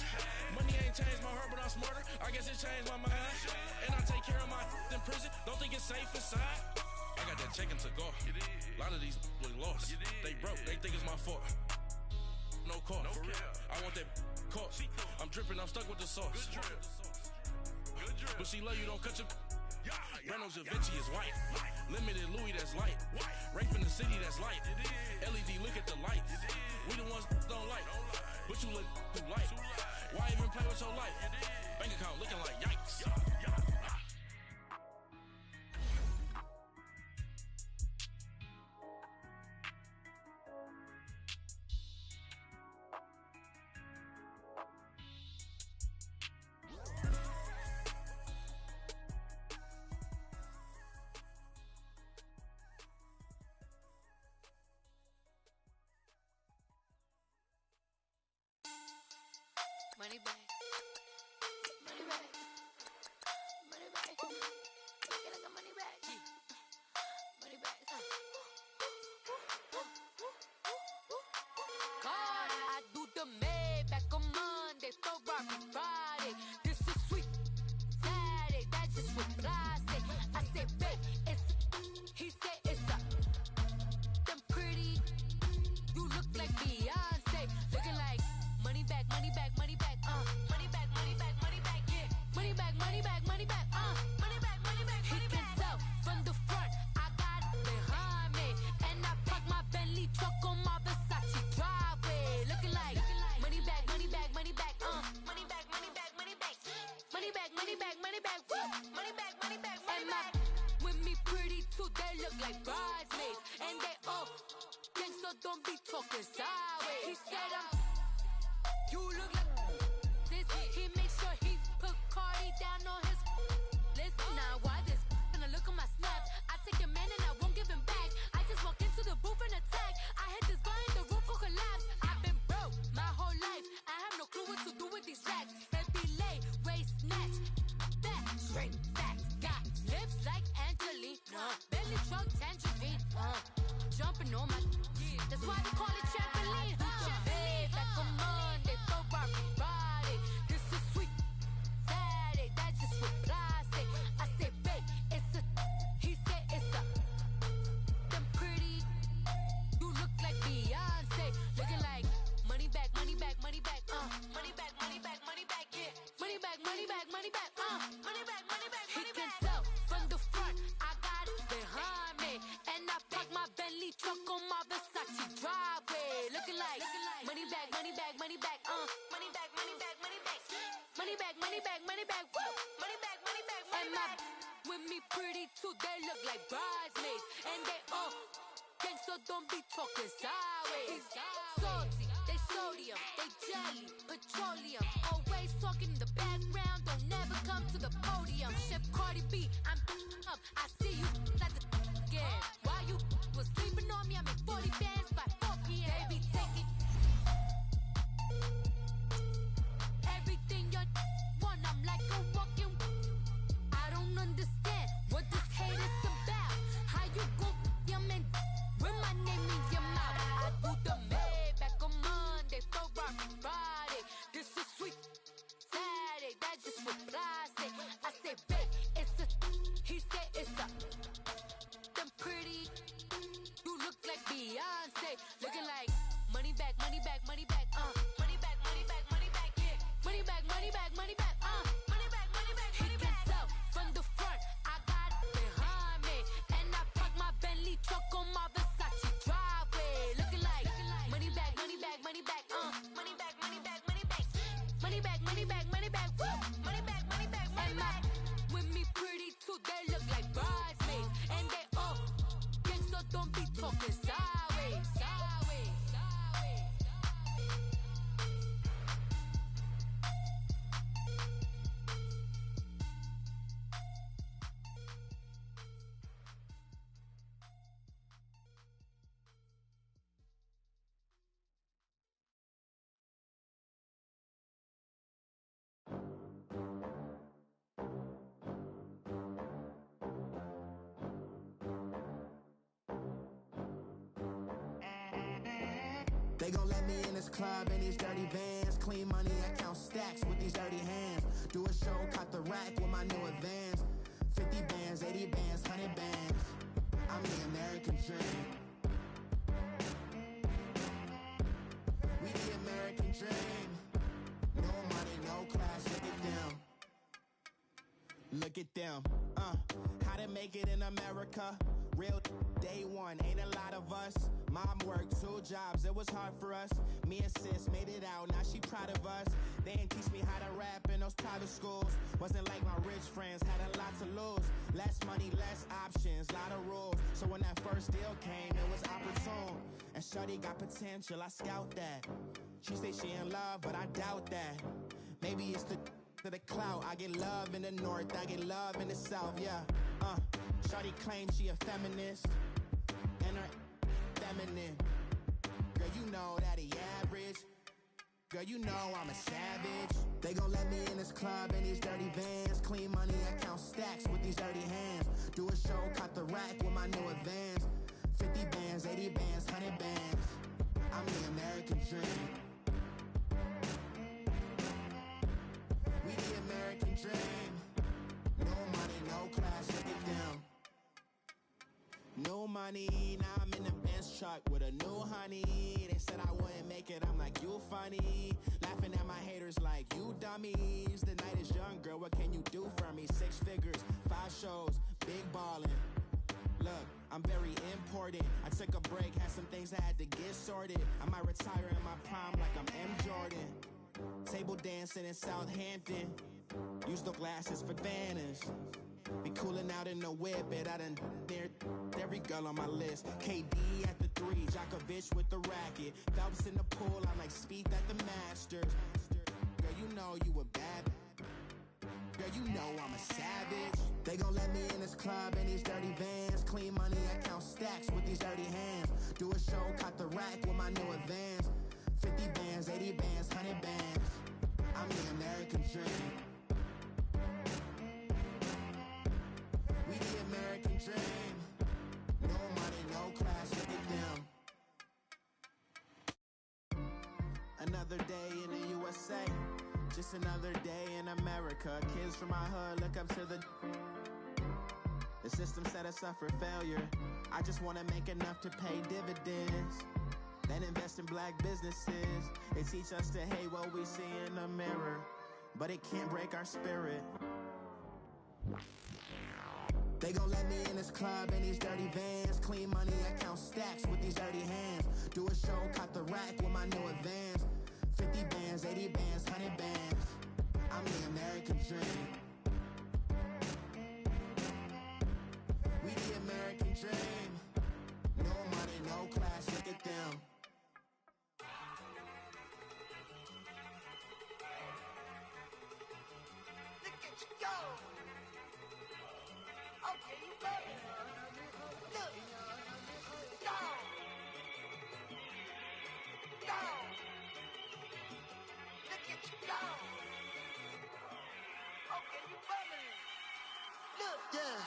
Money ain't changed my heart, but I'm smarter. I guess it changed my mind. And I take care of my in prison. Don't think it's safe inside. I got that check to go. A lot of these was lost. They broke. They think it's my fault. No call. For real. I want that caught. I'm dripping. I'm stuck with the sauce. But she love you. Don't cut your. Breno Javinci is white. Limited Louis, that's light. Rape in the city, that's light. LED, look at the lights. We the ones don't like. But you look too light. Why even play with your life? Bank account looking like yikes. Money back. Money back. Money back. Make it like a money back. Money back. God, I do the Maybach on Monday, Ferrari Friday. This is sweet Saturday. That's just what I say. I say, babe, it's. He said it's a. Them pretty. You look like Beyonce. Looking like money back, money back, money back. Money back, money back, money back, yeah. Money back, money back, money back, money back, money back, money back. He can tell from the front, I got it behind me. And I park my Bentley truck on my Versace driveway. Looking like money back, money back, money back, money back, money back, money back. Money back, money back, money back, money back, money back, money back. With me pretty too, they look like bridesmaids. And they all gang, so don't be talking sideways. He said you look like this. He make sure he put Cardi down on his list. Now why this? Gonna look on my snap. I take a man and I won't give him back. I just walk into the booth and attack. I hit this guy in the roof will collapse. I've been broke my whole life. I have no clue what to do with these racks. Baby lay, waist snatch, back, shrink back. Got lips like Angelina, belly truck tangerine. Jumping on my, that's why they call it trampoline. Back on Monday, Ferrari Friday. This is sweet Saturday. That's just what I say. I say, babe, it's a. He said it's a. Them pretty. You look like Beyonce. Looking like money back, money back, money back. Money back, money back, money back. Yeah. Money back, money back, money back. Money back, money back, money back. He can tell from the front, I got it behind me, and I park my Bentley truck on my Versace driveway. Looking like money back, money back, money back. Money back, money back, money back. Money back, money back, money back. Money back, money back, money back. With me pretty too, they look like bridesmaids, and they all gang, so don't be talking sideways. Salty, they sodium, they jelly, petroleum. Always talking in the background, don't never come to the podium. Chef Cardi B, I'm up. I see you like the again. While you was sleeping on me, I make 40 bands by 4 p.m. Baby, take it. Everything you want, I'm like a walking. I don't understand what this hate is about. How you go your man with my name in your mouth? I do the Maybach on Monday, Ferrari Friday. This is sweet Saturday. That's just what I say. I say, babe, it's a. He said it's a. Them pretty. You look like Beyonce. Looking like money back, money back, money back. Money back, money back, money back. Yeah. Money back, money back, money back. Money back, money back, money back. He can tell from the front, I got it behind me, and I park my Bentley truck on my Versace driveway. Looking like money back, money back, money back. Money back, money back, money back. Money back, money back, money back. Money back, money back, money back. With me pretty too, they look like bridesmaids, and they all gang, so don't be talking sideways. They gon' let me in this club in these dirty vans. Clean money, I count stacks with these dirty hands. Do a show, caught the rack with my new advance. 50 bands, 80 bands, 100 bands. I'm the American dream. We the American dream. No money, no class, look at them. Look at them, how to make it in America. Real day one, ain't a lot of us. Mom worked 2 jobs, it was hard for us. Me and sis made it out, now she proud of us. They didn't teach me how to rap in those private schools. Wasn't like my rich friends, had a lot to lose. Less money, less options, lot of rules. So when that first deal came, it was opportune. And shorty got potential, I scout that. She say she in love, but I doubt that. Maybe it's the clout. I get love in the north, I get love in the south, yeah. Shorty claims she a feminist, and her feminine. Girl, you know that he average. Girl, you know I'm a savage. They gon' let me in this club in these dirty vans. Clean money, I count stacks with these dirty hands. Do a show, caught the rack with my new advance. 50 bands, 80 bands, 100 bands. I'm the American dream. We the American dream. No money, no class, look at them. No money, now I'm in the Benz truck with a new honey. They said I wouldn't make it, I'm like, you funny. Laughing at my haters like, you dummies. The night is young, girl, what can you do for me? 6 figures, 5 shows, big ballin'. Look, I'm very important. I took a break, had some things I had to get sorted. I might retire in my prime like I'm M. Jordan. Table dancing in Southampton. Use the glasses for Vannas. Be cooling out in the whip, and I done dared every girl on my list. KD at the 3, Djokovic with the racket. Phelps in the pool, I'm like Spieth at the Masters. Girl, you know you a bad. Girl, you know I'm a savage. They gon' let me in this club in these dirty vans. Clean money, I count stacks with these dirty hands. Do a show, caught the rack with my new advance. 50 bands, 80 bands, 100 bands. I'm the American dream. We the American dream. No money, no class, look at them. Another day in the USA. Just another day in America. Kids from my hood look up to the system set us up for failure. I just wanna make enough to pay dividends. Then invest in black businesses. They teach us to hate what we see in the mirror, but it can't break our spirit. They gon' let me in this club in these dirty vans. Clean money, I count stacks with these dirty hands. Do a show, caught the rack with my new advance. 50 bands, 80 bands, 100 bands. I'm the American dream. We the American dream. No money, no class, look at them. Look at you go. Okay, you ready? Look. Go. Go. Look at you go. Okay, you bubbling. Look. Yeah.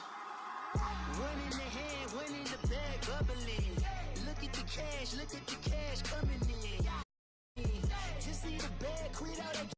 One in the hand, one in the bag, bubbling. Look at the cash coming in. Just see the bag, quit out.